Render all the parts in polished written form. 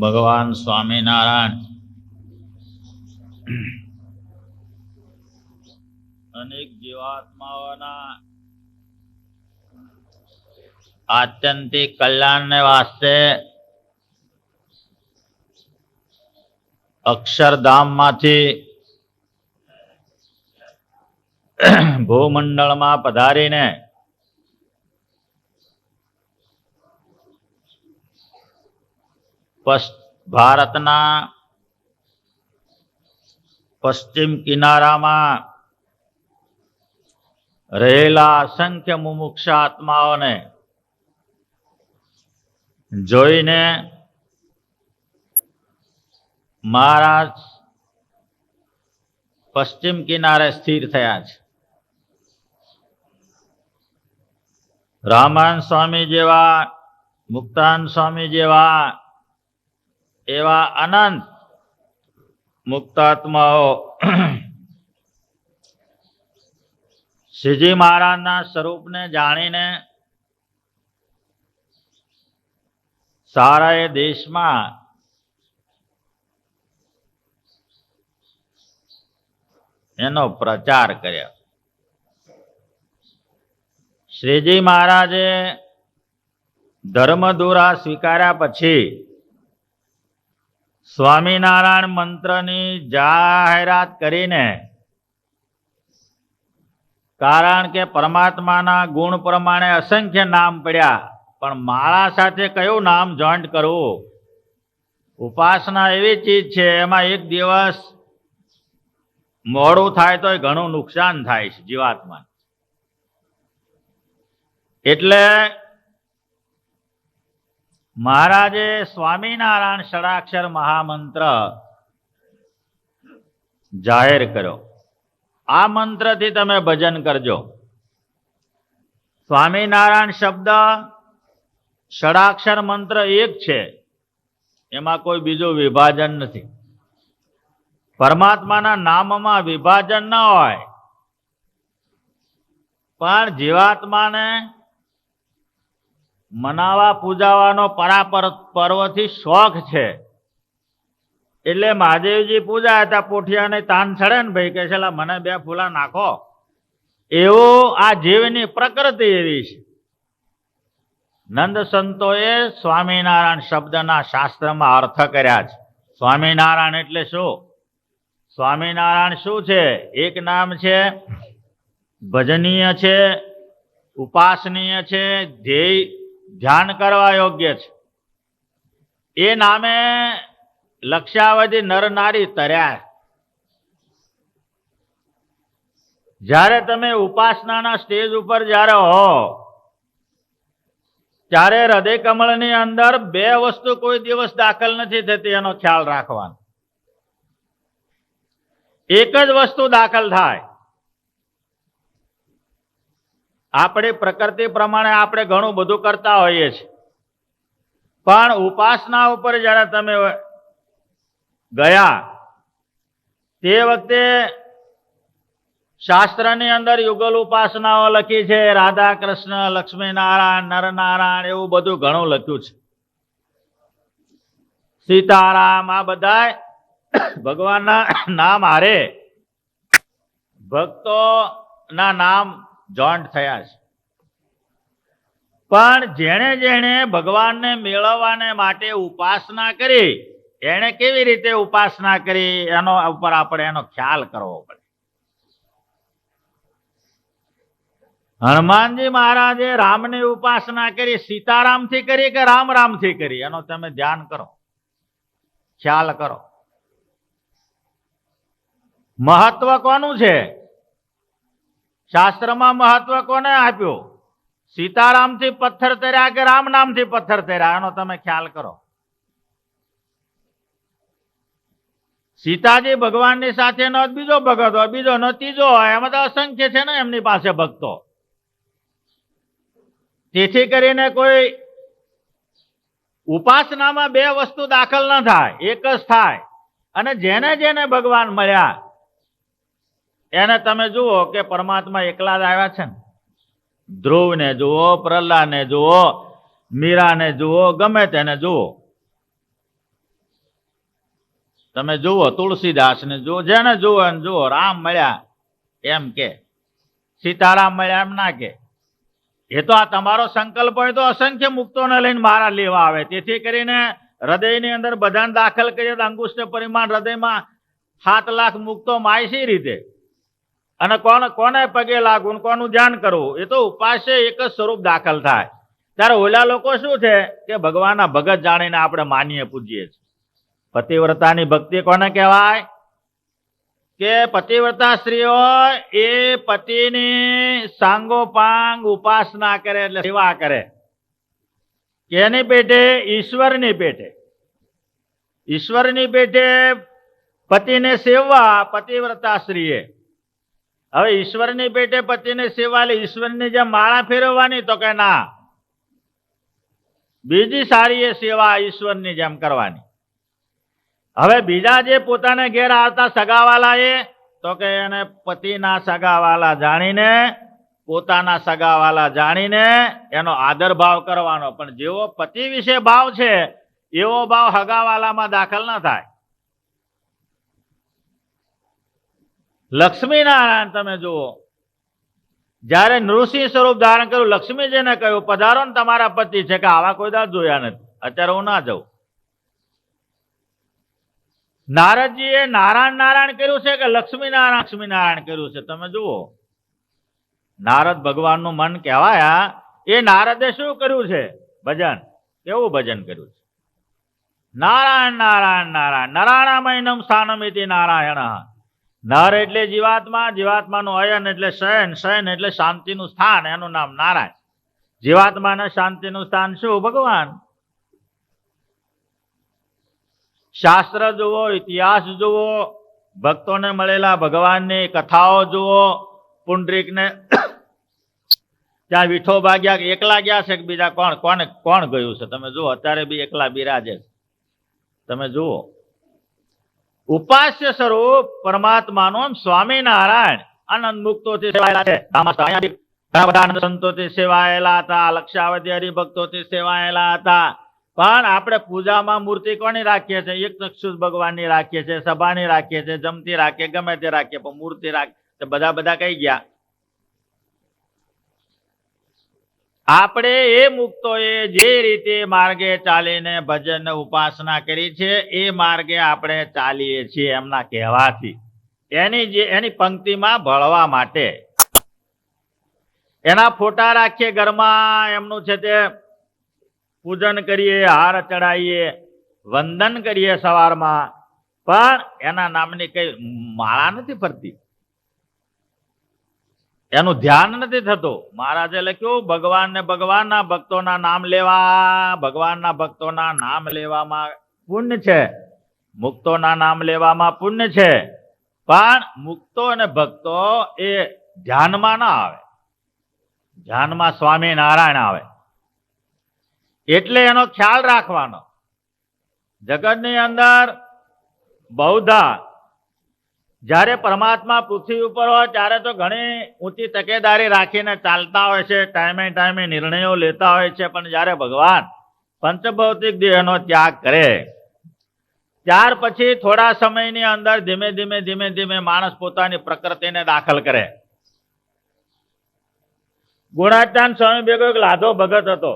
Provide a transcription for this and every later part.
ભગવાન સ્વામિનારાયણ અનેક જીવાત્માઓના આત્યંતિક કલ્યાણને વાસ્તે અક્ષરધામમાંથી ભૂમંડળમાં પધારીને ભારતના પશ્ચિમ કિનારામાં રહેલા અસંખ્ય મુમુક્ષ આત્માઓને જોઈને મહારાજ પશ્ચિમ કિનારે સ્થિર થયા છે. રામાન સ્વામી જેવા, મુક્તાન સ્વામી જેવા એવા અનંત મુક્તાત્માઓ શ્રીજી મહારાજના સ્વરૂપને જાણીને સારા એ દેશમાં એનો પ્રચાર કર્યો. શ્રીજી મહારાજે ધર્મધુરા સ્વીકાર્યા પછી સ્વામિનારાયણ મંત્રની જાહેરાત કરીને, કારણ કે પરમાત્માના ગુણ પ્રમાણે અસંખ્ય નામ પડ્યા, પણ માળા સાથે કયું નામ જોઈન્ટ કરવું? ઉપાસના એવી ચીજ છે, એમાં એક દિવસ મોડું થાય તો ઘણું નુકસાન થાય છે જીવાત્મા. એટલે મહારાજે સ્વામિનારાયણ ષડાક્ષર મહામંત્ર જાહેર કર્યો. આ મંત્રથી તમે ભજન કરજો. સ્વામિનારાયણ શબ્દ ષડાક્ષર મંત્ર એક છે, એમાં કોઈ બીજું વિભાજન નથી. પરમાત્માના નામમાં વિભાજન ન હોય, પણ જીવાત્માને મનાવા પૂજાવાનો પર્વથી શોખ છે. એટલે મહાદેવજી પૂજા હતા, પોઠિયાને તાન ચડે ને ભાઈ કે છે મને 2 ફૂલા નાખો, એવું આ જીવની પ્રકૃતિ એવી છે. નંદ સંતોએ સ્વામિનારાયણ શબ્દના શાસ્ત્રમાં અર્થ કર્યા છે. સ્વામિનારાયણ એટલે શું? સ્વામિનારાયણ શું છે? એક નામ છે, ભજનીય છે, ઉપાસનીય છે, ધ્યાન કરવા યોગ્ય છે. એ નામે લક્ષાવધિ નર નારી તર્યા. જ્યારે તમે ઉપાસનાના સ્ટેજ ઉપર જ્યારે હો, ત્યારે હૃદય કમળની અંદર 2 વસ્તુ કોઈ દિવસ દાખલ નથી થતી, એનો ખ્યાલ રાખવાનો. એક જ વસ્તુ દાખલ થાય. આપણી પ્રકૃતિ પ્રમાણે આપણે ઘણું બધું કરતા હોઈએ છીએ, પણ ઉપાસના ઉપર જ્યારે તમે ગયા તે વખતે શાસ્ત્રની અંદર યુગલ ઉપાસનાઓ લખી છે. રાધા કૃષ્ણ, લક્ષ્મીનારાયણ, નરનારાયણ એવું બધું ઘણું લખ્યું છે. સીતારામ, આ બધા ભગવાનના નામ હારે ભક્તોના નામ જોઈન્ટ થયા છે. પણ જેણે જેણે ભગવાનને મેળવવાને માટે ઉપાસના કરી, એને કેવી રીતે ઉપાસના કરી એનો ઉપર આપણે એનો ખ્યાલ કરવો પડે. હનુમાનજી મહારાજે રામની ઉપાસના કરી, સીતારામથી કરી કે રામથી કરી? એનો તમે ધ્યાન કરો, ખ્યાલ કરો. મહત્વ કોનું છે? શાસ્ત્રમાં મહત્વ કોને આપ્યું? સીતારામથી પથ્થર તર્યા કે રામ નામથી પથ્થર તર્યા? એનો તમે ખ્યાલ કરો. સીતાજી ભગવાનની સાથેનો બીજો ભગત હોય, બીજો નો ત્રીજો હોય, એમાં તો અસંખ્ય છે ને એમની પાસે ભક્તો. તેથી કરીને કોઈ ઉપાસનામાં 2 વસ્તુ દાખલ ન થાય, એક જ થાય. અને જેને જેને ભગવાન મળ્યા એને તમે જુઓ કે પરમાત્મા એકલા જ આવ્યા છે ને. ધ્રુવને જુઓ, પ્રહલાદને જુઓ, મીરાને જુઓ, ગમે તેને જુઓ, તમે જુઓ તુલસીદાસ ને જુઓ, જેને જુઓ એને જુઓ, રામ મળ્યા એમ કે, સીતારામ મળ્યા એમ ના કે. એ તો આ તમારો સંકલ્પ હોય તો અસંખ્ય મુક્તોને લઈને મારા લેવા આવે. તેથી કરીને હૃદયની અંદર બધાને દાખલ કરીએ તો અંગુષ્ઠ પરિમાણ હૃદયમાં 7 લાખ મુક્તો માય છે રીતે. અને કોને પગે લાગવું, કોનું ધ્યાન કરવું, એ તો ઉપાસ્ય એક જ સ્વરૂપ દાખલ થાય. ત્યારે ઓલા લોકો શું છે કે ભગવાનના ભગત જાણીને આપણે માનીએ પૂજીએ છીએ. પતિવ્રતાની ભક્તિ કોને કહેવાય? કે પતિવ્રતા સ્ત્રીઓ એ પતિની સાંગોપાંગ ઉપાસના કરે, એટલે સેવા કરે. કેની પેટે? ઈશ્વરની પેટે. ઈશ્વરની પેટે પતિને સેવા પતિવ્રતા સ્ત્રીએ. હવે ઈશ્વરની પેટે પતિને સેવા એટલે ઈશ્વરની જેમ માળા ફેરવવાની? તો કે ના, બીજી સારી એ સેવા ઈશ્વરની જેમ કરવાની. હવે બીજા જે પોતાને ઘેર આવતા સગાવાલા એ, તો કે એને પતિના સગાવાલા જાણીને, પોતાના સગાવાલા જાણીને એનો આદર ભાવ કરવાનો. પણ જેવો પતિ વિશે ભાવ છે એવો ભાવ હગાવાલામાં દાખલ ન થાય. લક્ષ્મીનારાયણ તમે જુઓ, જયારે નૃસિંહ સ્વરૂપ ધારણ કર્યું, લક્ષ્મીજીને કહ્યું પધારો ને તમારા પતિ છે, કે આવા કોઈ દાડ જોયા નથી, અત્યારે હું ના જાઉં. નારદજીએ નારાયણ નારાયણ કર્યું છે કે લક્ષ્મીનારાયણ કર્યું છે? તમે જુઓ, નારદ ભગવાનનું મન કહેવાયા. એ નારદે શું કર્યું છે? ભજન. કેવું ભજન કર્યું છે? નારાયણ નારાયણ નારાયણ નારાયણમયનમ સ્થાનમિતિ નારાયણ. નર એટલે જીવાત્મા, જીવાત્માનું અયન એટલે શયન, શયન એટલે શાંતિનું સ્થાન, એનું નામ નારાયણ. જીવાત્માને શાંતિનું સ્થાન શું? ભગવાન. શાસ્ત્ર જુઓ, ઇતિહાસ જુઓ, ભક્તોને મળેલા ભગવાનની કથાઓ જુઓ. પુંડરીકને ત્યાં વિઠોબા ગયા, એકલા ગયા છે કે બીજા કોણ ગયું છે? તમે જુઓ, અત્યારે બી એકલા બિરાજે. તમે જુઓ, ઉપાસ્ય સ્વરૂપ પરમાત્માનું સ્વામિનારાયણ આનંદ મુક્તોથી સેવાયેલા છે. ઘણા બધા આનંદ સંતોથી સેવાયેલા હતા, લક્ષાવધી હરિભક્તોથી સેવાયેલા હતા. પણ આપણે પૂજામાં મૂર્તિ કોની રાખીએ છીએ? એક ચક્ષુષ ભગવાનની રાખીએ છીએ, સભાની રાખીએ છીએ, જમતી રાખીએ, ગમે તે રાખીએ, પણ મૂર્તિ રાખીએ બધા કઈ ગયા? આપણે એ મુક્તોએ જે રીતે માર્ગે ચાલીને ભજન ઉપાસના કરી છે એ માર્ગે આપણે ચાલીએ છીએ એમના કહેવાથી. એની પંક્તિમાં ભળવા માટે એના ફોટા રાખીએ ઘરમાં, એમનું છે તે પૂજન કરીએ, હાર ચડાવીએ, વંદન કરીએ સવારમાં, પણ એના નામની કઈ માળા નથી ફરતી, એનું ધ્યાન નથી થતું. મહારાજે લખ્યું ભગવાનને ભગવાનના ભક્તોના નામ લેવા. ભગવાનના ભક્તોના નામ લેવામાં પુણ્ય છે, મુક્તોના નામ લેવામાં પુણ્ય છે, પણ મુક્તો અને ભક્તો એ ધ્યાનમાં ના આવે, ધ્યાનમાં સ્વામિનારાયણ આવે. એટલે એનો ખ્યાલ રાખવાનો. જગતની અંદર બહુધા જ્યારે પરમાત્મા પૃથ્વી ઉપર હોય ત્યારે તો ઘણી ઊંચી તકેદારી રાખીને ચાલતા હોય છે, ટાઈમે ટાઈમે નિર્ણયો લેતા હોય છે. પણ જ્યારે ભગવાન પંચભૌતિક દેહનો ત્યાગ કરે ત્યાર પછી થોડા સમયની અંદર ધીમે ધીમે માણસ પોતાની પ્રકૃતિને દાખલ કરે. ગુણાત્યાન સ્વામી ભેગો એક લાધો ભગત હતો.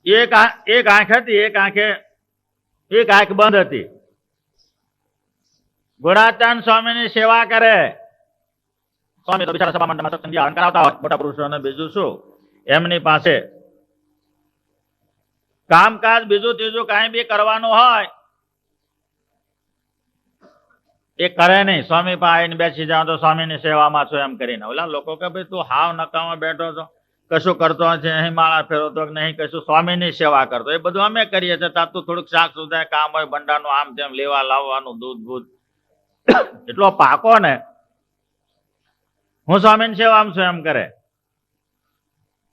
એક આંખ હતી, એક આંખ બંધ હતી. ગુણાત્યાન સ્વામીની સેવા કરે. સ્વામી તો બિચારા સભા મંડળમાં સત્સંગી હરણ કરાવતા હોય મોટા પુરુષોને, બીજું શું એમની પાસે કામકાજ બીજું ત્રીજું કાંઈ બી કરવાનું હોય એ કરે નહીં. સ્વામી પાસે આવીને બેસી જાવ તો સ્વામીની સેવામાં છો એમ કરીને. ઓલા લોકો કે ભાઈ તું હાવ નકામાં બેઠો છો, કશું કરતો નથી, અહીં માળા ફેરવતો નહીં, કશું સ્વામીની સેવા કરતો. એ બધું અમે કરીએ છીએ. તાતું થોડુંક શાક સુધાય કામ હોય, ભંડારનું આમ તેમ લેવા લાવવાનું, દૂધ બૂધ એટલો પાકો ને હું સ્વામીની સેવામાં છું એમ કરે.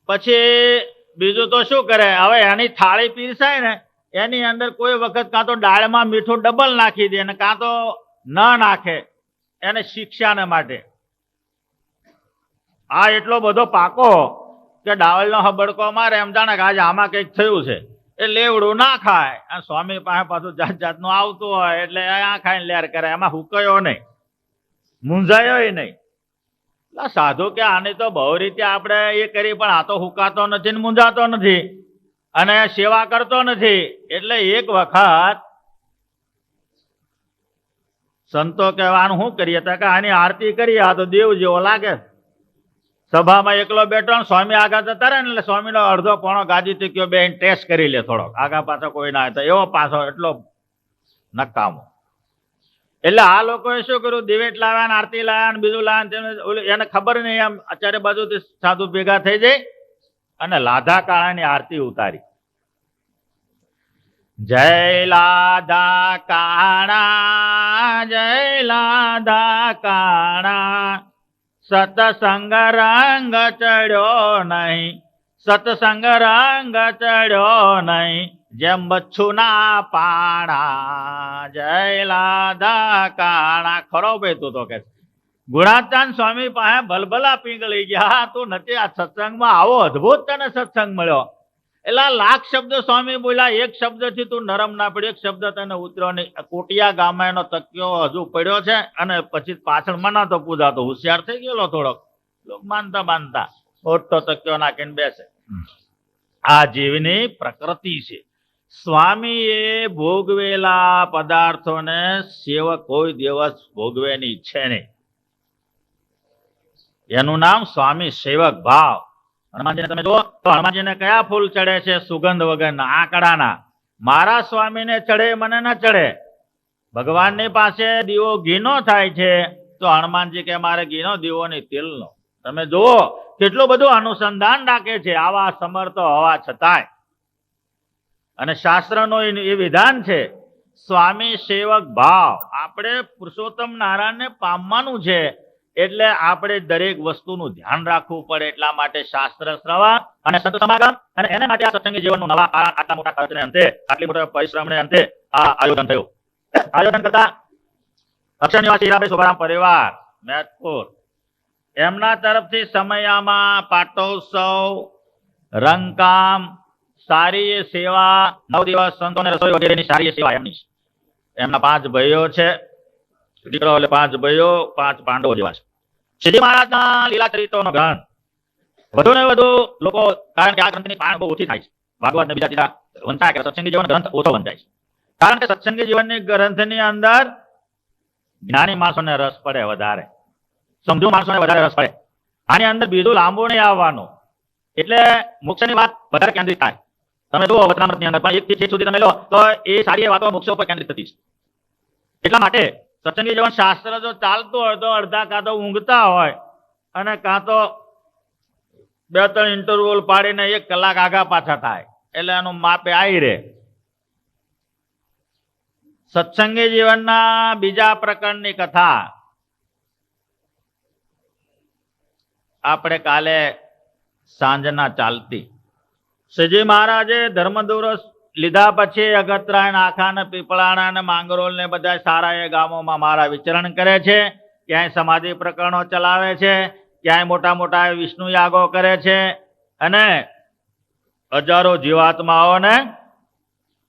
પછી બીજું તો શું કરે? હવે એની થાળી પીરસાય ને એની અંદર કોઈ વખત કાં તો દાળમાં મીઠું ડબલ નાખી દે ને કાં તો ન નાખે, એને શિક્ષાને માટે. આ એટલો બધો પાકો કે ડાવલનો હબડકો મારે એમ જાણે કે આજે આમાં કંઈક થયું છે. એ લેવડું ના ખાય. આ સ્વામી પાસે પાછું જાત જાતનું આવતું હોય એટલે આ ખાઈને લેર કરે, એમાં હુકાયો નહીં, મૂંઝાયો નહીં. સાધુ કે આની તો બહુ રીતે આપણે એ કરી, પણ આ તો હુકાતો નથી ને મૂંઝાતો નથી અને સેવા કરતો નથી. એટલે એક વખત સંતો કહેવાનું શું કરીએ તો કે આની આરતી કરીએ, આ તો દેવ જેવો લાગે. સભામાં એકલો બેઠો ને સ્વામી આગળ જતા રહે ને એટલે સ્વામીનો અડધો પોણો ગાદી ટીક્યો બે ટેસ્ટ કરી લે થોડોક, આગા પાછો કોઈ ના તો એવો પાછો એટલો નકામો. એટલે આ લોકોએ શું કર્યું, દિવેટ લાવ્યા ને આરતી લાવ્યા ને બીજું લાવ્યા, એને ખબર નહીં એમ અત્યારે બાજુથી સાધુ ભેગા થઈ જાય અને લાધા કાળાની આરતી ઉતારી. જય લાધા કાણા, જય લાધા કાણા, સતસંગ રંગ ચડ્યો નહીં, સતસંગ રંગ ચડ્યો નહીં, જેમ બચ્છુના પાણા. જય લાધા કાણા. ખરો ભાઈ તું તો કે ગુણાચાંદ સ્વામી પાસે ભલભલા પીંગળી ગયા, તું નથી આ સત્સંગમાં આવો અદભુત તને સત્સંગ મળ્યો. એટલે લાખ શબ્દ સ્વામી બોલ્યા, એક શબ્દથી તું નરમ ના પડ્યો, એક શબ્દ તને ઉતર્યો નહીં. કોટિયા ગામમાં એનો તકિયો હજુ પડ્યો છે અને પછી પાછળ મનાતો પૂજાતો, હોશિયાર થઈ ગયેલો થોડોક, માનતા માનતા મોટો તકિયો નાખીને બેસે. આ જીવની પ્રકૃતિ છે. સ્વામીએ ભોગવેલા પદાર્થોને સેવક કોઈ દિવસ ભોગવેની ઈચ્છે નહીં. એનું નામ સ્વામી સેવક ભાવ. હનુમાનજીને તમે જુઓ તો હનુમાનજીને કયા ફૂલ ચડે છે? સુગંધ વગરના, આંકડાના. મારા સ્વામીને ચડે, મને ન ચડે. ભગવાનની પાસે દીવો ઘીનો થાય છે તો હનુમાનજી કે મારે ઘીનો દીવો નહીં, તેલનો. તમે જુઓ કેટલું બધું અનુસંધાન રાખે છે આવા સમર્થ હોવા છતાંય. અને શાસ્ત્રનું એ વિધાન છે સ્વામી સેવક ભાવ. આપણે પુરુષોત્તમ નારાયણને પામવાનું છે એટલે આપણે દરેક વસ્તુનું ધ્યાન રાખવું પડે. એટલા માટે શાસ્ત્ર શ્રવણ અને સંત સમાગમ, અને એના માટે આ સત્સંગી જીવનનું નવા આટલા મોટા ખર્ચને અંતે, આટલી મોટા પરિશ્રમને અંતે આ આયોજન થયું. આયોજન કરતા અક્ષર નિવાસી હીરાભાઈ શોભારામ પરિવાર મેદપુર, એમના તરફથી સમયામાં પાટોત્સવ, રંગકામ, સારી સેવા, 9 દિવસ સંતોને રસોઈ વગેરેની સારી સેવા એમની. એમના 5 ભાઈઓ છે, દીકરો એટલે 5 ભાઈઓ, 5 પાંડવો જેવા છે. શ્રીજી મહારાજના લીલા ચરિત્રોનો ગ્રંથ વધુ ને વધુ લોકો, કારણ કે આ ગ્રંથની પાણ બહુ ઓછી થાય છે. ભાગવત ને બીજા તીજા વંચાય કે સત્સંગી જીવન ગ્રંથ ઓછો વંચાય છે. કારણ કે સત્સંગી જીવનની ગ્રંથની અંદર જ્ઞાની માણસોને રસ પડે વધારે, સમજુ માણસોને વધારે રસ પડે. આની અંદર બીજું લાંબુ નહીં આવવાનું, એટલે મોક્ષની વાત વધારે કેન્દ્રિત થાય. તમે જુઓ વચનામૃતની અંદર પણ 1 થી 6 સુધી તમે લો તો એ સારી વાતો મોક્ષ ઉપર કેન્દ્રિત થતી છે. એટલા માટે સત્સંગી જીવન શાસ્ત્ર જો ચાલતું હોય તો અડધા કાં તો ઊંઘતા હોય અને કાં તો 2-3 ઇન્ટરવલ પાડીને 1 કલાક આગા પાછા થાય, એટલે એનું માપે આવી રહે. સત્સંગી જીવનના બીજા પ્રકરણની કથા આપણે કાલે સાંજના ચાલતી. શ્રીજી મહારાજે ધર્મદુરસ લીધા પછી અગત્રાય, આખા ને પીપળાણા ને માંગરોળ ને બધા સારા એ ગામોમાં મારા વિચરણ કરે છે. ક્યાંય સમાધિ પ્રકરણો ચલાવે છે, ક્યાંય મોટા મોટા વિષ્ણુ યાગો કરે છે અને હજારો જીવાત્માઓને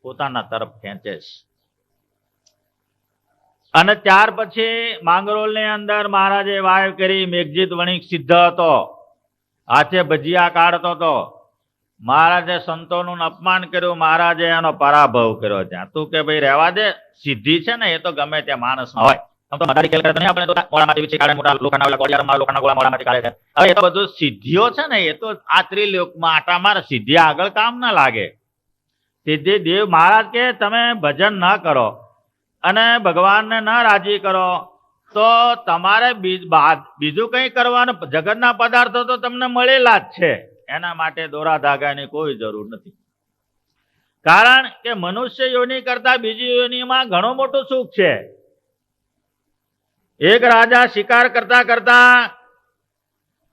પોતાના તરફ ખેંચે છે. અને ત્યાર પછી માંગરોળની અંદર મહારાજે વાવ કરી. મેઘજીત વણિક સિદ્ધ હતો, હાથે ભજીયા કાઢતો હતો. મહારાજે સંતોનું અપમાન કર્યું, મહારાજે એનો પરાભવ કર્યો. ત્યાં તું કે ભાઈ રહેવા દે, સિદ્ધિ છે ને એ તો ગમે ત્યાં માણસમાં હોય. આમ તો મધારી ખેલ કરે તો નહીં, આપણે તો મોડામાંથી વીછી કાઢે, મોટા લોખંડના કોડિયારમાં લોખંડના ગોળા મોડામાંથી કાઢે છે. હવે એ તો બધું સિદ્ધિઓ છે ને, એ તો આ ત્રિલોકમાં આટા મારે, સિદ્ધિ આગળ કામ ના લાગે. સિદ્ધિ દેવ મહારાજ કે તમે ભજન ન કરો અને ભગવાનને ન રાજી કરો તો તમારે બીજું કંઈ કરવાનું, જગતના પદાર્થો તો તમને મળેલા જ છે. એના માટે દોરા ધાગાની કોઈ જરૂર નથી. કારણ કે મનુષ્ય યોની કરતા બીજી યોનીમાં ઘણું મોટું સુખ છે. એક રાજા શિકાર કરતા કરતા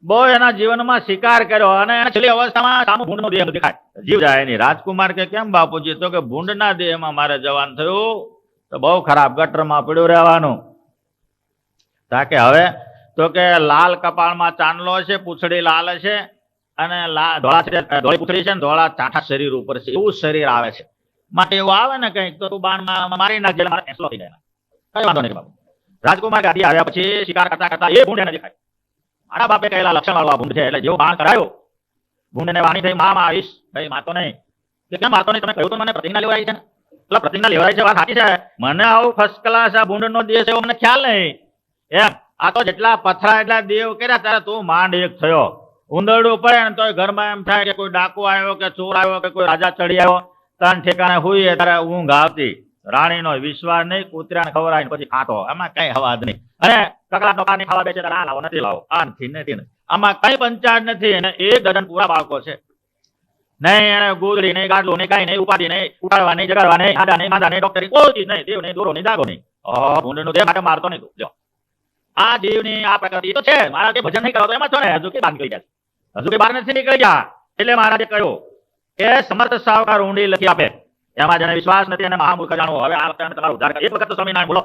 બહુ એના જીવનમાં શિકાર કર્યો અને છેલ્લી અવસ્થામાં સામો ભૂંડનો દેહ દેખાય, જીવ જાય નહીં. રાજકુમાર કે કેમ બાપુજી? તો કે ભૂંડના દેહમાં મારે જવાન થયું તો બહુ ખરાબ, ગટરમાં પડ્યું રહેવાનું. તાકે હવે તો કે લાલ કપાળમાં ચાંદલો છે, પૂંછડી લાલ છે અને ધોળા છે ધોળી પૂંછડી છે ને ધોળા ચાઠા શરીર ઉપર છે એવું શરીર આવે છે. માટે એવું આવે ને કંઈક તો તું બાણ મારી નાખજે એટલે મારે ફેંસલો થઈ જાય. કઈ વાંધો નહીં બાબુ. રાજકુમાર ગાદી આવ્યા પછી શિકાર કરતા કરતા એ ભૂંડ એને દેખાય. મારા બાપે કહેલા લક્ષણ વાળો આ ભૂંડ છે એટલે જેવું બાણ કરાયો ભૂંડને વાણી થઈ માં આવીશ ભાઈ મારતો નહીં. કે કેમ મારતો નહીં તમે કહ્યું તો મને પ્રતિજ્ઞા લેવડાવી છે ને એટલે પ્રતિજ્ઞા લેવડાવી છે વાત સાચી છે. મને આવું ફર્સ્ટ ક્લાસ આ ભૂંડનો દેશ એવો મને ખ્યાલ નહીં એમ. આ તો જેટલા પથરા એટલા દેવ કર્યા ત્યારે તું માંડ એક થયો. ઉંદરડું પડે ને તોય ઘરમાં એમ થાય કે કોઈ ડાકુ આવ્યો કે ચોર આવ્યો કે કોઈ રાજા ચડી આવ્યો તન ઠેકાણે હુઈએ ત્યારે ઊંઘ આવતી. રાણીનો વિશ્વાસ નહીં કૂતરાને ખવડાવીને પછી ખાતો એમાં કઈ હવાદ નહીં. અને કકડાનો પાણી ખાવા બેસે આ લાવો નથી લાવો આ નથી નથી આમાં કઈ પંચાયત નથી. અને 1 ડઝન પૂરા બાળકો છે. નહીં એને ગોદડી નહીં ગાડલું નહીં કઈ નહીં ઉપાધિ નહીં ઉપાડવા નહીં જગાડવા નહીં આડા નહીં માંદા નહીં ડોક્ટરી કોઈ ચીજ નહીં દેવ નહીં દોરો નહીં દાગો નહીં. ભૂંડનું દેહ માટે મારતો નહીં તું જો આ જીવની આ પ્રકૃતિ તો છે. મારા કે ભજન નહીં કરો તો એમાં છો ને હજુ કે બહાર નીકળી જાય હજુ કે બહાર નથી નીકળી ગયા. એટલે મહારાજે કહ્યું કે સમર્થ સાવકાર ઊંડી લખી આપે એમાં જેને વિશ્વાસ નથી એને મહામૂર્ખ જાણવો. હવે આ વખતે તમારો ઉદ્ધાર કરે. એક વખત તો સ્વામિનારાયણ બોલો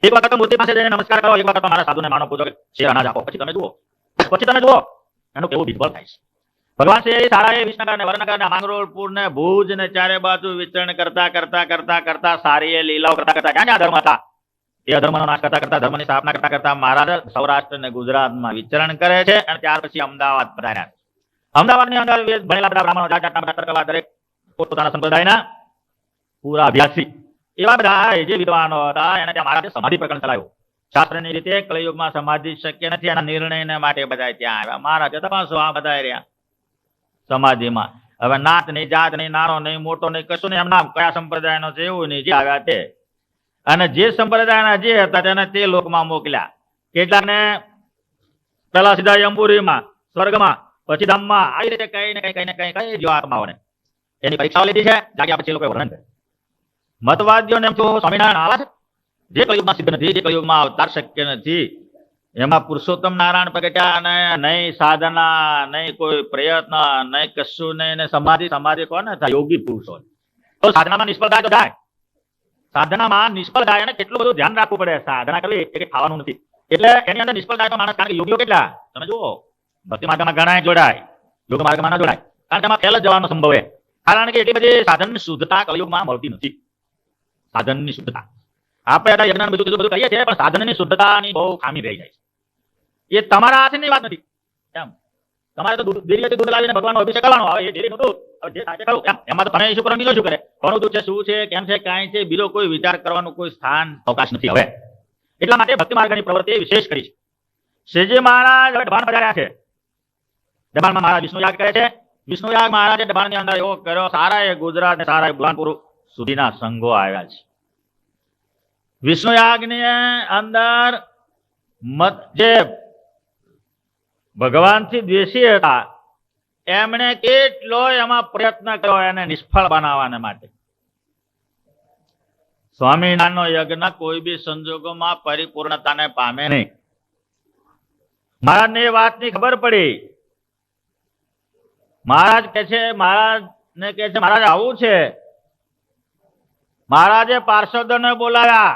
એક વખત તો મૂર્તિ પાસે જઈને નમસ્કાર કરો એક વખત તો મારા સાધુને માનો પૂજો છે અનાજ આપો પછી તમે જુઓ એનું કેવું વિધબળ થાય છે. ભગવાન શ્રી શાળાએ વિસનગર ને વરનગર ને માંગરોળપુર ને ભુજ ને ચારે બાજુ વિચરણ કરતા કરતા કરતા કરતા સારી લીલાઓ કરતા કરતા ક્યાં ધર્મ હતા એ અધર્મનો નાશ કરતા કરતા ધર્મની સ્થાપના કરતા કરતા મહારાજ સૌરાષ્ટ્ર ને ગુજરાતમાં વિચરણ કરે છે. અને ત્યાર પછી અમદાવાદ પધાર્યા. અમદાવાદની અંદર ભણેલા બધા બ્રાહ્મણો જાતના તર્કવા દરેક પોતાના સંપ્રદાયના પૂરા અભ્યાસી એવા બધા જે વિદ્વાનો હતા એને ત્યાં મહારાજે સમાધિ પ્રકરણ ચલાવ્યું. શાસ્ત્રની રીતે કળિયુગમાં સમાધિ શક્ય નથી એના નિર્ણયને માટે બધા ત્યાં આવ્યા. મહારાજે તપાસો આ બધા રહ્યા સમાધિમાં. હવે નાત નહીં જાત નહીં નાનો નહીં મોટો નહીં કશું નહીં એમ નામ કયા સંપ્રદાયનો છે એવું નહીં જે આવ્યા તે. અને જે સંપ્રદાયના જે હતા તેને તે લોકમાં મોકલ્યા. કેટલાકને પેલા સીધા અંબુરીમાં સ્વર્ગમાં પછી ધામમાં આવી રીતે કઈ ને કઈ જો આત્માઓને એની પરીક્ષાઓ લીધી છે. જાગ્યા પછી લોકોએ વર્ણન કર્યું. મતવાદીઓને એમ તો સ્વામિનારાયણ આવા છે જે કળિયુગમાં સિદ્ધ નથી જે કળિયુગમાં અવતાર શક્ય નથી એમાં પુરુષોત્તમ નારાયણ પ્રગટ્યા અને નહીં સાધના નહીં કોઈ પ્રયત્ન નહીં કશું નહીં ને સમાધિ કોને થાય યોગી પુરુષો. તો સાધનામાં નિષ્ફળ થાય તો જાય. સાધનામાં નિષ્ફળ થાય અને કેટલું બધું ધ્યાન રાખવું પડે. સાધના કરવી એ ખાવાનું નથી એટલે એની અંદર નિષ્ફળ થાય તો માણસ કારણ કે યોગીઓ કેટલા તમે જુઓ ભક્તિ માર્ગમાં ઘણા જોડાય યોગ માર્ગમાં ના જોડાય કારણ કે એમાં ફેલ જ જવાનો સંભવ છે. કારણ કે એટલી બધી સાધનની શુદ્ધતા કળિયુગમાં મળતી નથી. સાધનની શુદ્ધતા આપણે યજ્ઞ બધું કરીએ છીએ પણ સાધનની શુદ્ધતાની બહુ ખામી રહી જાય છે. એ તમારા હાથની વાત નથી એમ. તમારે તો ડેરીથી દૂધ લાવીને ભગવાનનો અભિષેક કરવાનો આવે એ ડેરીનું દૂધ જે થાય કરું એમાં તો તમે શું કરો બીજો શું કરે ઘણું દૂધ છે શું છે કેમ છે કાંઈ છે બીજો કોઈ વિચાર કરવાનું કોઈ સ્થાન અવકાશ નથી. હવે એટલા માટે ભક્તિ માર્ગની પ્રવૃત્તિ વિશેષ કરી છે. શ્રીજી મહારાજ હવે દબાણ બજાર્યા છે. દબાણમાં મહારાજ વિષ્ણુ યાગ કરે છે. વિષ્ણુ યાગ મહારાજે દબાણની અંદર એવો કર્યો સારા એ ગુજરાત ને સારા એ બુલાનપુર સુધીના સંઘો આવ્યા છે. વિષ્ણુ યાગની અંદર જે ભગવાનથી દ્વેષી હતા એમણે કેટલો એમાં પ્રયત્ન કર્યો એને નિષ્ફળ બનાવવાને માટે. સ્વામિનારાયણનો યજ્ઞ કોઈ બી સંજોગોમાં પરિપૂર્ણતાને પામે નહીં. મહારાજને એ વાતની ખબર પડી. મહારાજને કહે છે મહારાજ આવું છે. મહારાજે પાર્ષદોને બોલાવ્યા.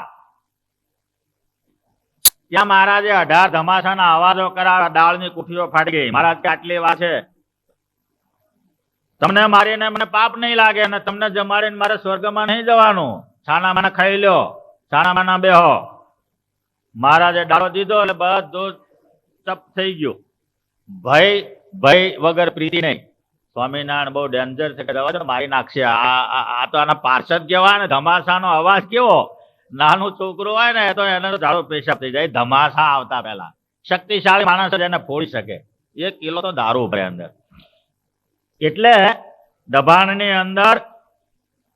ત્યાં મહારાજે 18 ધમાસાના અવાજો કરાવ્યા. દાળની કુઠીઓ ફાટી ગઈ. મહારાજ કે આટલી વાત છે તમને મારીને મને પાપ નહીં લાગે અને તમને જમાડીને મારે સ્વર્ગમાં નહીં જવાનું. છાના માના ખાઈ લ્યો છાના માના બેહો. મહારાજે ડાળો દીધો એટલે બધું ચપ થઈ ગયું. ભય વગર પ્રીતિ નહીં. સ્વામિનારાયણ બહુ ડેન્જર છે કે મારી નાખશે. આ તો આના પાર્ષદ કહેવાય ને. ધમાસાનો અવાજ કેવો નાનું છોકરું હોય ને તો એને તો ઝાડો પેશાબ થઈ જાય. ધમાસા આવતા પહેલા શક્તિશાળી માણસ જ એને ફોડી શકે. 1 કિલો તો દારૂ ભરે અંદર. એટલે દબાણની અંદર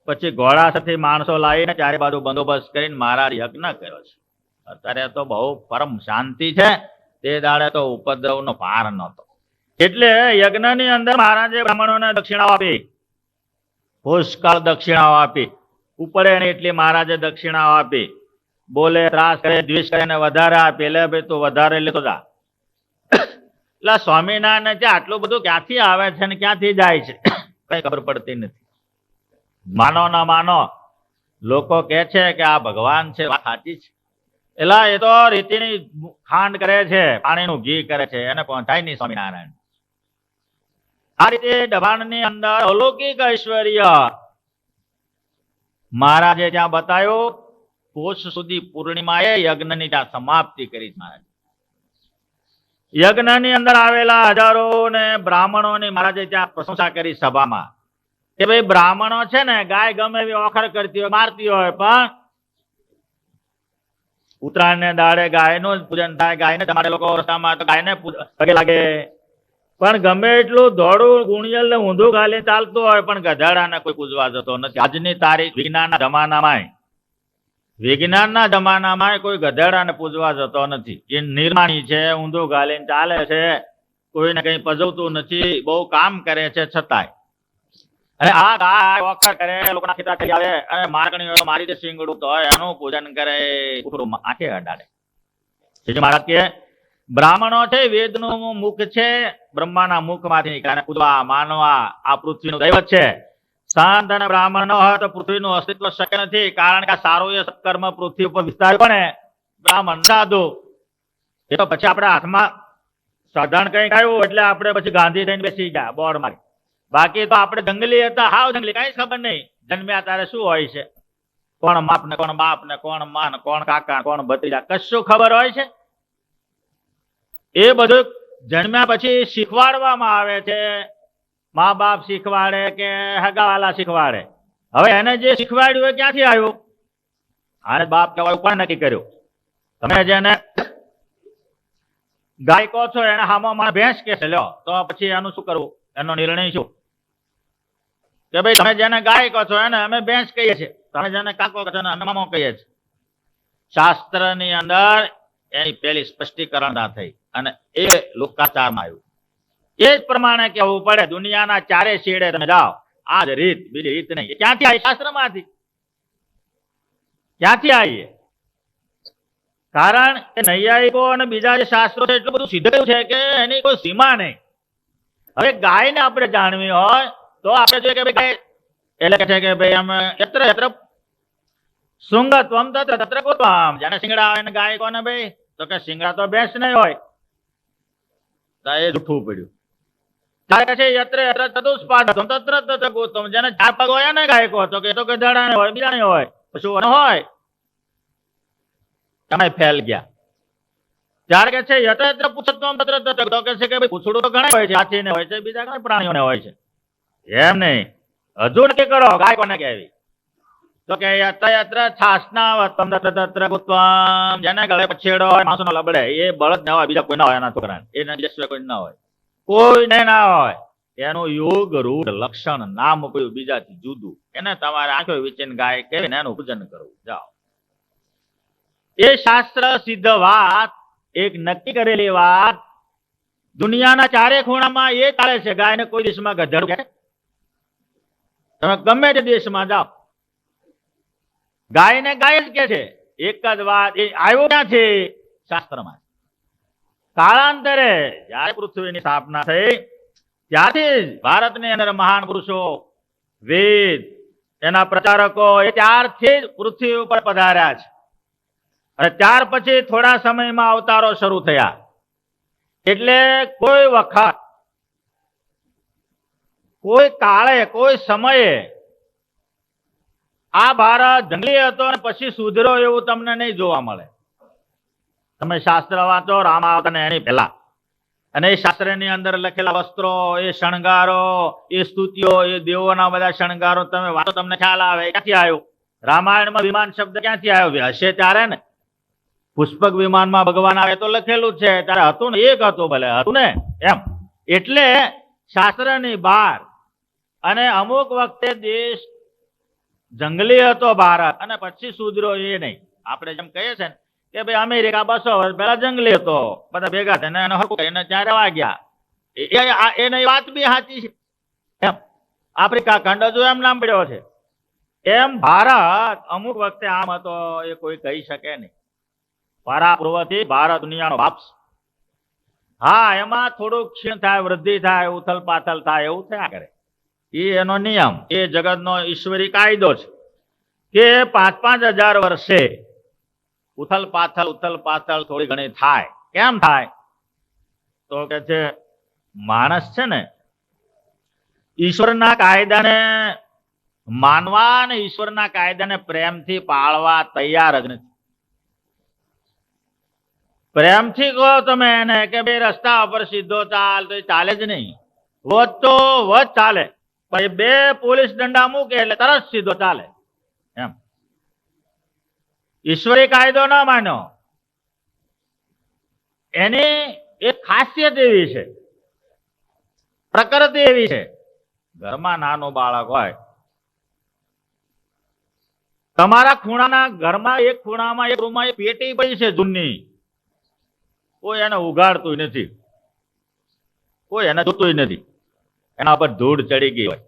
પછી ઘોડા સાથે માણસો લાવીને ચારે બાજુ બંદોબસ્ત કરીને મહારાજ યજ્ઞ કર્યો છે. અત્યારે તો બહુ પરમ શાંતિ છે. તે દાડે તો ઉપદ્રવનો પાર નહોતો. એટલે યજ્ઞની અંદર મહારાજે બ્રાહ્મણોને દક્ષિણાઓ આપી. પુષ્કળ દક્ષિણાઓ આપી. ઉપડે ને એટલી મહારાજે દક્ષિણાઓ આપી. બોલે ત્રાસ કરે દ્વેષ કરે ને વધારે આપે એટલે ભાઈ તું વધારે લેતો જા. એટલે સ્વામિનારાયણ છે આટલું બધું ક્યાંથી આવે છે ને ક્યાંથી જાય છે કઈ ખબર પડતી નથી. માનો ના માનો લોકો કે છે કે આ ભગવાન છે વાત સાચી છે. એટલે એ તો રીતિની ખાંડ કરે છે પાણીનું ઘી કરે છે એને પહોંચાય નહીં સ્વામિનારાયણ. આ રીતે દબાણની અંદર અલૌકિક ઐશ્વર્ય મહારાજે ત્યાં બતાવ્યો. પોષ સુધી પૂર્ણિમાએ યજ્ઞની ત્યાં સમાપ્તિ કરી મહારાજ. યજ્ઞની અંદર આવેલા હજારો ને બ્રાહ્મણોની મહારાજે ત્યાં પ્રશંસા કરી સભામાં કે ભાઈ બ્રાહ્મણો છે ને ગાય ગમે એવી ઓખર કરતી હોય મારતી હોય પણ ઉત્તરાયણ ને દાડે ગાયનું જ પૂજન થાય. ગાયને તમારે લોકો રસ્તામાં તો ગાયને પગે લાગે. પણ ગમે એટલું દોડું ગુણિયલ ને ઊંધું ખાલી ચાલતું હોય પણ ગધાડાને કોઈ પૂજવા જતો નથી. આજની તારીખ વિજ્ઞાનના જમાનામાં કોઈ ગધેડાને પૂજવા જતો નથી. એ નિર્માણી છે, ઊંધું ગાલીને ચાલે છે, કોઈને કઈ પજવતું નથી, બહુ કામ કરે છે છતાંય. અને આ ગાય વખર કરે, લોકોના ખેતર કરી આવે અને મારકણીઓ મારી દે શીંગડું તો એનું પૂજન કરે, ઉઠડું આંખે અડાડે. મહારાજ કે બ્રાહ્મણો છે વેદનું મુખ છે, બ્રહ્માના મુખમાંથી પૂજવા માનવા આ પૃથ્વીનું દૈવત છે. સંત અને બ્રાહ્મણ ન હોય તો પૃથ્વીનું અસ્તિત્વ શક્ય નથી. કારણ કે સારું એ સત્કર્મ પૃથ્વી ઉપર વિસ્તાર બને. બ્રાહ્મણ સાધુ એ તો પછી આપણા હાથમાં સાધારણ કઈક આવ્યું એટલે આપણે પછી ગાંધી થઈને બેસી ગયા બોર્ડ મારી. બાકી તો આપણે જંગલી હતા, હાવ જંગલી, કઈ ખબર નહીં જન્મ્યા ત્યારે શું હોય છે, કોણ માપ ને કોણ બાપ ને કોણ માન કોણ કાકા કોણ ભત્રીજા કશું ખબર હોય છે. એ બધું જન્મ્યા પછી શીખવાડવામાં આવે છે. મા બાપ શીખવાડે કે હગાવાલા શીખવાડે. હવે એને જે શીખવાડ્યું એ ક્યાંથી આવ્યું? આને બાપ કહેવાય કોણ નક્કી કર્યું? તમે જેને ગાય કહો છો એને હામો મને ભેંસ કે છે, લ્યો તો પછી એનું શું કરવું? એનો નિર્ણય શું? કે ભાઈ તમે જેને ગાય કહો છો એને અમે ભેંસ કહીએ છીએ, તમે જેને કાકો કહો છો એને અમે મામો કહીએ છીએ. શાસ્ત્રની અંદર એની પેલી સ્પષ્ટીકરણ થઈ અને એ લોકાચારમાં આવ્યું. એ જ પ્રમાણે કહેવું પડે. દુનિયાના ચારે છેડે તમે જાઓ, આ જ રીત, બીજી રીત નહીં. ક્યાંથી આવી? શાસ્ત્રમાંથી. ક્યાંથી આવી? કારણ કે નૈયાયિકો અને બીજા જે શાસ્ત્રો છે એટલું બધું સિદ્ધ કર્યું છે કે એની કોઈ સીમા નહીં. હવે ગાયને આપણે જાણવી હોય તો આપણે જોઈએ કે ભાઈ ગાય એટલે કે છે કે ભાઈ અમે યત્ર યત્ર શુંગત્વમ તત્ર તત્ર ગોત્વમ. જેને શિંગડા હોય ને ગાય કોને ભાઈ? તો કે શિંગડા તો ભેંસ નહીં હોય. એ જૂઠું પડ્યું. યત્ર યત્ર ચતુષ્પાદમ તત્ર તત્ર ગોત્વમ. જેને ચાર પગ હોય ને ગાય કહો તો કે તો ગધાડા ને હોય, બીજા ને હોય, પશુઓ હોય. તમે ફેલ ગયા. ત્યારે કે છે યત્ર યત્ર પુછત્વમ તત્ર તત્ર, તો કે છે કે ભાઈ પૂછડું તો ઘણા હોય છે, હાથીને હોય છે, બીજા ઘણા પ્રાણીઓને હોય છે. એમ નહીં, હજુ નક્કી કરો ગાય કોને કહેવી? તો કે યત્ર યત્ર છાસનાવત્વમ તત્ર તત્ર ગોત્વમ. જેને ગળે પછેડો હોય, માસુનો લબડે, એ બળદ ના હોય, બીજા કોઈ ના હોય એના છોકરાને, એના જસ્વ કોઈ ના હોય, કોઈને ના હોય. એનું યોગ રૂઢ લક્ષણ નામ કયું બીજાથી જુદું. એને તમારે આંખો વિચીને ગાય કહેવીને એનું પૂજન કરવું. જાઓ. એ શાસ્ત્ર સિદ્ધ વાત, એક નક્કી કરેલી વાત દુનિયાના ચારે ખૂણામાં એ ચાલે છે. ગાયને કોઈ દેશમાં ગધેડું કહે? તમે ગમે તે દેશમાં જાઓ, ગાયને ગાય જ કે છે. એક જ વાત. એ આવ્યો ક્યાંથી? શાસ્ત્રમાં. કાળાંતરે જયારે પૃથ્વીની સ્થાપના થઈ ત્યારથી જ ભારતની અંદર મહાન પુરુષો, વેદ, એના પ્રચારકો એ ત્યારથી જ પૃથ્વી ઉપર પધાર્યા છે. અને ત્યાર પછી થોડા સમયમાં અવતારો શરૂ થયા. એટલે કોઈ વખત, કોઈ કાળે, કોઈ સમયે આ ભારત જંગલી હતો અને પછી સુધર્યો એવું તમને નહીં જોવા મળે. તમે શાસ્ત્ર વાંચો રામાવત અને એની પહેલા, અને એ શાસ્ત્રની અંદર લખેલા વસ્ત્રો, એ શણગારો, એ સ્તુતિઓ, એ દેવોના બધા શણગારો તમે વાંચો, તમને ખ્યાલ આવે ક્યાંથી આવ્યું? રામાયણમાં વિમાન શબ્દ ક્યાંથી આવ્યો? હશે ત્યારે ને. પુષ્પક વિમાનમાં ભગવાન આવે તો લખેલું છે, ત્યારે હતું ને, એક હતું, ભલે હતું ને એમ. એટલે શાસ્ત્રની બહાર. અને અમુક વખતે દેશ જંગલી હતો ભારત અને પછી સુધર્યો એ નહીં. આપણે જેમ કહીએ છીએ ને કે ભાઈ અમેરિકા 200 વર્ષ પહેલા જંગલી હતો, બધા ભેગા થઈને એને હરકું કરીને ત્યાં રહેવા ગયા. એની વાત બી સાચી છે. એમ આફ્રિકા ખંડ હજુ એમ નામ પડ્યો છે. એમ ભારત અમુક વખતે આમ હતો એ કોઈ કહી શકે નહીં. પરાપૂર્વથી ભારત દુનિયાનો બાપ. હા, એમાં થોડુંક ક્ષીણ થાય, વૃદ્ધિ થાય, ઉથલ પાથલ થાય, એવું થયા કરે. એ એનો નિયમ, એ જગતનો ઈશ્વરી કાયદો છે કે 5,000 વર્ષે ઉથલ પાથલ થોડી ઘણી થાય. કેમ થાય? તો કે છે માણસ છે ને ઈશ્વરના કાયદાને માનવા અને ઈશ્વરના કાયદાને પ્રેમથી પાળવા તૈયાર જ નથી. પ્રેમથી કહો તમે એને કે બે રસ્તા ઉપર સીધો ચાલ તો ચાલે જ નહીં. વધ તો વધ ચાલે, પણ બે પોલીસ દંડા મૂકે એટલે તરત સીધો ચાલે. એમ ઈશ્વરી કાયદો ના માન્યો, એની એક ખાસિયત એવી છે, પ્રકૃતિ એવી છે. ઘરમાં નાનું બાળક હોય, તમારા ખૂણાના ઘરમાં એક ખૂણામાં એક રૂમમાં એક પેટી પડી છે જૂની, કોઈ એને ઉગાડતું નથી, કોઈ એને જોતું નથી, એના પર ધૂળ ચડી ગઈ હોય.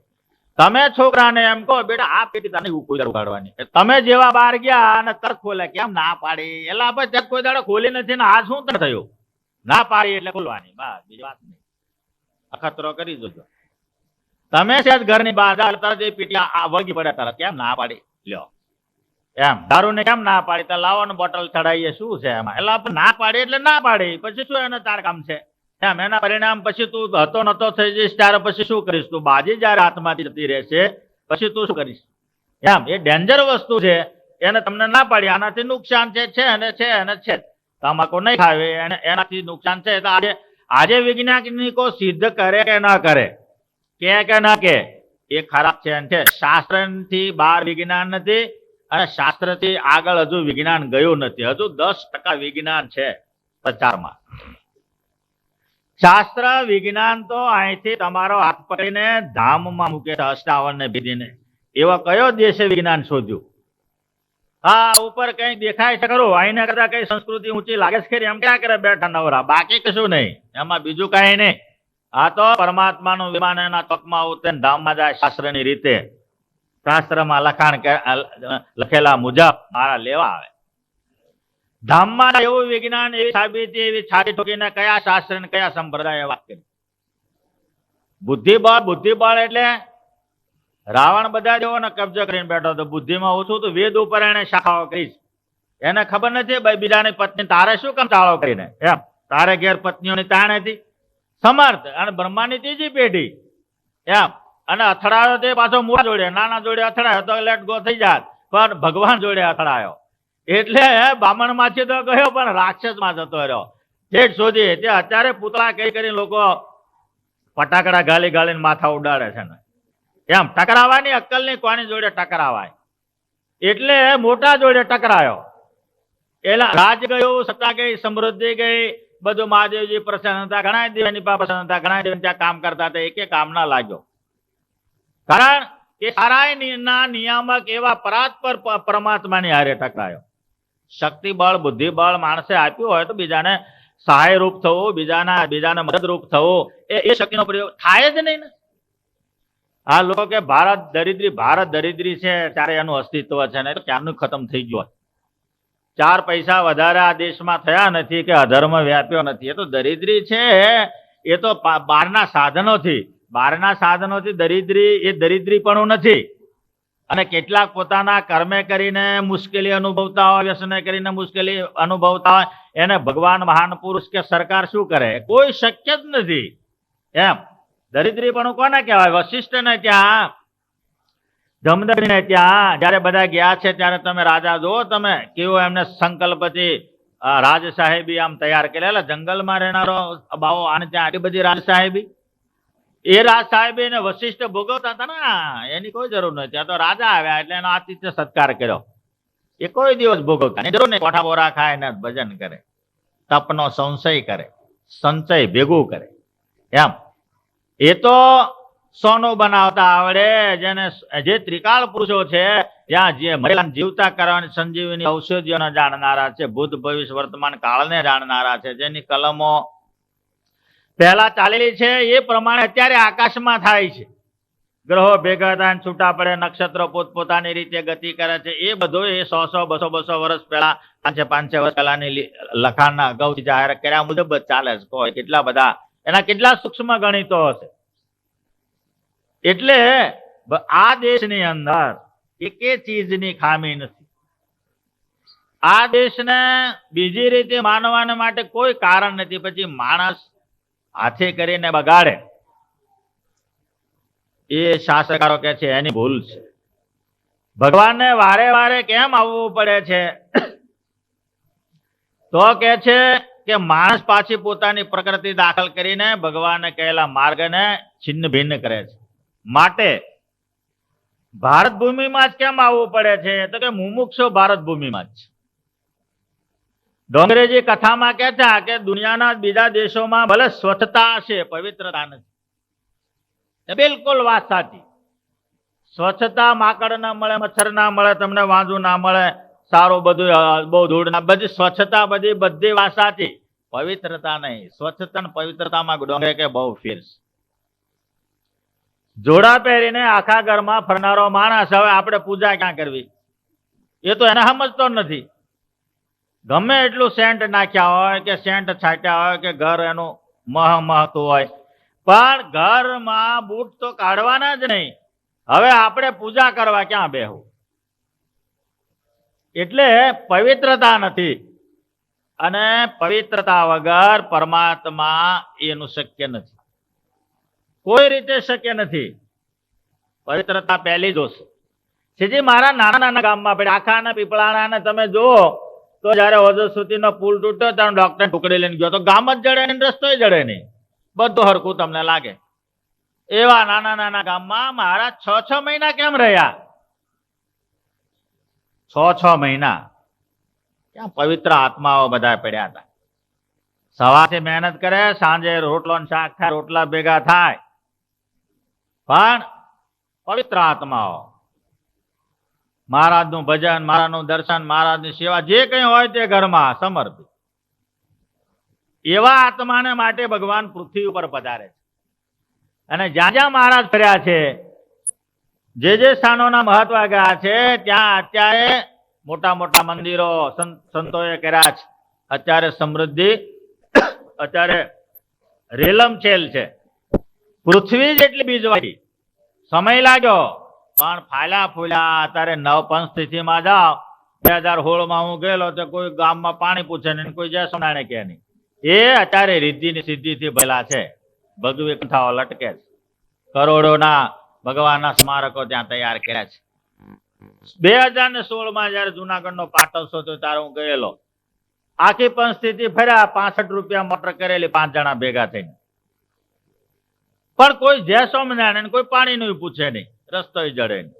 તમે છોકરાને એમ કહો બેટા આ પેટી તને કોઈ દાડો ઉગાડવાની, તમે જેવા બહાર ગયા અને તરત ખોલે, કેમ ના પાડી? એટલે આપણે કોઈ દાડો ખોલી નથી ને આ શું થયું? ના પાડી એટલે ખોલવાની, બસ બીજી વાત નહીં. અખતરો કરી જોજો. તમે છે ઘરની બહાર તરત એ પેટી વળગી પડે, તરત કેમ ના પાડી? લ્યો એમ દારૂ ને કેમ ના પાડી? તો લાવો ને બોટલ ચડાવીએ, શું છે એમાં? એટલે આપણે ના પાડી એટલે ના પાડી, પછી શું એને તાર કામ છે? એમ એના પરિણામ પછી તું હતો નતો થઈ જઈશ ત્યારે પછી શું કરીશ? તું બાજી જયારે હાથમાંથી જતી રહેશે પછી તું શું કરીશ? એમ એ ડેન્જર વસ્તુ છે, એને તમને ના પાડી, આનાથી નુકસાન છે અને છે અને છે. તમાકુ નહીં ખાવે એનાથી નુકસાન છે. તો આજે વૈજ્ઞાનિકો સિદ્ધ કરે કે ના કરે, કે ના કે એ ખરાબ છે. શાસ્ત્રથી બહાર વિજ્ઞાન નથી અને શાસ્ત્રથી આગળ હજુ વિજ્ઞાન ગયું નથી. હજુ 10% વિજ્ઞાન છે પ્રચારમાં. શાસ્ત્ર વિજ્ઞાન તો અહીંથી તમારો હાથ પકડીને ધામમાં મૂકે છે, 58 ને ભીધીને. એવા કયો દેશે વિજ્ઞાન શોધ્યું? હા, ઉપર કઈ દેખાય છે ખરું? અહીંના કરતા કઈ સંસ્કૃતિ ઊંચી લાગે છે ખરી? એમ ક્યાં કરે બેઠા નવરા, બાકી કશું નહીં, એમાં બીજું કઈ નહીં. આ તો પરમાત્માનું વિમાન એના તકમાં ઉતરે ધામમાં જાય શાસ્ત્રની રીતે. શાસ્ત્રમાં લખેલા મુજબ મારા લેવા આવે. ધામમાં એવું વિજ્ઞાન, એવી સાબિતી, એવી છાતી ઠોકીને કયા શાસ્ત્ર ને કયા સંપ્રદાય વાત કરી? બુદ્ધિબળ, બુદ્ધિબળ એટલે રાવણ બધા જેવો ને કબજો કરીને બેઠો હતો. બુદ્ધિમાં ઓછું તો વેદ ઉપર એને શાખાઓ કરી. એને ખબર નથી ભાઈ બીજાની પત્ની તારે શું કામ ચાળો કરીને? એમ તારે ઘેર પત્નીઓની તાણ હતી. સમર્થ અને બ્રહ્માની ત્રીજી પેઢી. એમ અને અથડાયો તે પાછો મોટા જોડે, નાના જોડે અથડાયો તો લેટ ગો થઈ જાત, પણ ભગવાન જોડે અથડાયો એટલે બામણ માંથી તો ગયો પણ રાક્ષસ માં જતો રહ્યો. ઠેઠ સુધી તે અત્યારે પૂતળા કઈ કરીને લોકો ફટાકડા ગાલી ગાલીને માથા ઉડાડે છે ને. એમ ટકરાવાની અક્કલ ની, કોની જોડે ટકરાવાય? એટલે મોટા જોડે ટકરાયો. એલા રાજ ગયું, સત્તા ગઈ, સમૃદ્ધિ ગઈ, બધું મહાદેવજી પ્રસન્ન હતા, ઘણા દેવની પ્રસન્ન હતા, ઘણા દેવ ત્યાં કામ કરતા હતા, એક કામ ના લાગ્યો. કારણ કે સારાયના નિયામક એવા પરાત્પર પરમાત્માની હારે ટકરાયો. શક્તિ બળ, બુદ્ધિ બળ માણસે આપ્યું હોય તો બીજાને સહાય રૂપ થવું, બીજાને મદદરૂપ થવું, એ શક્તિનો પ્રયોગ થાય જ નહીં ને. આ લોકો કે ભારત દરિદ્રી છે ત્યારે એનું અસ્તિત્વ છે ને, ક્યારનું ખતમ થઈ ગયું. 4 પૈસા વધારે આ દેશમાં થયા નથી કે અધર્મ વ્યાપ્યો નથી. એ તો દરિદ્રી છે, એ તો બહારના સાધનોથી દરિદ્રી, એ દરિદ્રીપણું નથી. અને કેટલાક પોતાના કર્મે કરીને મુશ્કેલી અનુભવતા હોય, વ્યસને કરીને મુશ્કેલી અનુભવતા હોય, એને ભગવાન, મહાન પુરુષ કે સરકાર શું કરે? કોઈ શક્ય જ નથી. એમ દરિદ્રીપણું કોને કહેવાય? વશિષ્ઠને ત્યાં, જમદગ્નિને ત્યાં જયારે બધા ગયા છે ત્યારે તમે રાજા જુઓ, તમે કેવો એમને સંકલ્પથી રાજ સાહેબી આમ તૈયાર કરેલા. જંગલમાં રહેનારો બાવો આને ત્યાં આટલી બધી રાજ સાહેબી, એ રાજ સાહેબી ને વશિષ્ઠ ભોગવતા હતા ને, એની કોઈ જરૂર નથી. ત્યાં તો રાજા આવ્યા એટલે એનો આતિથ્ય સત્કાર કર્યો. એ કોઈ દિવસ ભોગવતા ની જરૂર નહીં. કોઠા બોરા ખાય ને ભજન કરે, તપનો સંશય કરે, સંચય ભેગું કરે. એમ એ તો સોનું બનાવતા આવડે, જે ત્રિકાળ પુરુષો છે, ત્યાં જે મરેલા જીવતા કરવાની સંજીવની ઔષધિઓને જાણનારા છે, ભૂત ભવિષ્ય વર્તમાન કાળને જાણનારા છે, જેની કલમો પહેલા ચાલેલી છે એ પ્રમાણે અત્યારે આકાશમાં થાય છે. ગ્રહો ભેગા થાય, છૂટા પડે, નક્ષત્રો પોતપોતાની રીતે ગતિ કરે છે. એ બધું એ 100, 200 વર્ષ પહેલા, 500 વર્ષ પહેલાની લખાણના અગાઉથી જાહેર કર્યા મુજબ જ ચાલે છે. કોઈ કેટલા બધા એના કેટલા સૂક્ષ્મ ગણિતો હશે. એટલે આ દેશની અંદર એકે ચીજની ખામી નથી. આ દેશને બીજી રીતે માનવાને માટે કોઈ કારણ નથી. પછી માણસ હાથે કરીને બગાડે. એ શાસ્ત્રકારો કે છે એની ભૂલ છે. ભગવાનને વારે વારે કેમ આવવું પડે છે? તો કે છે કે માણસ પાછી પોતાની પ્રકૃતિ દાખલ કરીને ભગવાને કહેલા માર્ગને છિન્ન ભિન્ન કરે છે. માટે ભારત ભૂમિમાં જ કેમ આવવું પડે છે? તો કે મુમુક્ષો ભારત ભૂમિમાં જ. ડોંગરેજી કથામાં કહેતા કે દુનિયાના બીજા દેશોમાં ભલે સ્વચ્છતા હશે, પવિત્રતા નથી. બિલકુલ વાત સાચી. સ્વચ્છતા માકડ ના મળે, મચ્છર ના મળે, તમને વાંજુ ના મળે, સારું બધું, બહુ ધૂળ ના, બધી સ્વચ્છતા, બધી વાત સાચી. પવિત્રતા નહીં. સ્વચ્છતા અને પવિત્રતામાં ડોંગરે કે બહુ ફેર છે. જોડા પહેરીને આખા ઘરમાં ફરનારો માણસ હવે આપણે પૂજા ક્યાં કરવી? એ તો એને સમજતો નથી. ગમે એટલું સેન્ટ નાખ્યા હોય કે સેન્ટ છાંટ્યા હોય કે ઘર એનું મહતું હોય, પણ ઘરમાં બૂટ તો કાઢવાના જ નહીં. હવે આપણે પૂજા કરવા ક્યાં બેહવું? એટલે પવિત્રતા નથી. અને પવિત્રતા વગર પરમાત્મા એનું શક્ય નથી. કોઈ રીતે શક્ય નથી. પવિત્રતા પહેલી જોશે. સીધી મારા નાના નાના ગામમાં પડે આખાના પીપળાના તમે જુઓ તો જયારે ઓજસુતીનો પુલ તૂટ્યો ત્યારે ડોક્ટર ટુકડી લઈને ગયો તો ગામ જ જડે નહીં, રસ્તો જડે નહીં, બધું હરખું તમને લાગે. એવા નાના નાના ગામમાં મારા 6 મહિના કેમ રહ્યા? 6 મહિના ક્યાં પવિત્ર આત્માઓ બધા પડ્યા હતા. સવારથી મહેનત કરે, સાંજે રોટલો ને શાક થાય, રોટલા ભેગા થાય, પણ પવિત્ર આત્માઓ મહારાજનું ભજન, મહારાજનું દર્શન, મહારાજની સેવા જે કંઈ હોય તે ઘરમાં સમર્પિત. એવા આત્માને માટે ભગવાન પૃથ્વી ઉપર પધારે છે. અને જ્યાં જ્યાં મહારાજ ફર્યા છે, જે સ્થાનોના મહત્વ ગયા છે, ત્યાં અત્યારે મોટા મોટા મંદિરો સંતોએ કર્યા છે. અત્યારે સમૃદ્ધિ, અત્યારે રેલમછેલ છે. પૃથ્વી જેટલી બીજવાળી. સમય લાગ્યો પણ ફાલ્યા ફૂલ્યા. અત્યારે નવપંચ સ્થિતિમાં જાઓ. 2016માં હું ગયેલો તો કોઈ ગામમાં પાણી પૂછે નહીં, કોઈ જય સોનાણે કે નહીં. એ અત્યારે રિદ્ધિની સિદ્ધિથી ભલા છે. ભગવી કથાઓ લટકે છે. કરોડોના ભગવાનના સ્મારકો ત્યાં તૈયાર કર્યા છે. 2016માં જયારે જુનાગઢનો પાટોત્સવ હતો ત્યારે હું ગયેલો. આખી પંચસ્થિતિ ફર્યા, 65 રૂપિયા મોટર કરેલી, 5 જણા ભેગા થઈને. પણ કોઈ જય સ્વામિનારાયણ, કોઈ પાણી નું પૂછે નહીં, રસ્તો જડે નહીં.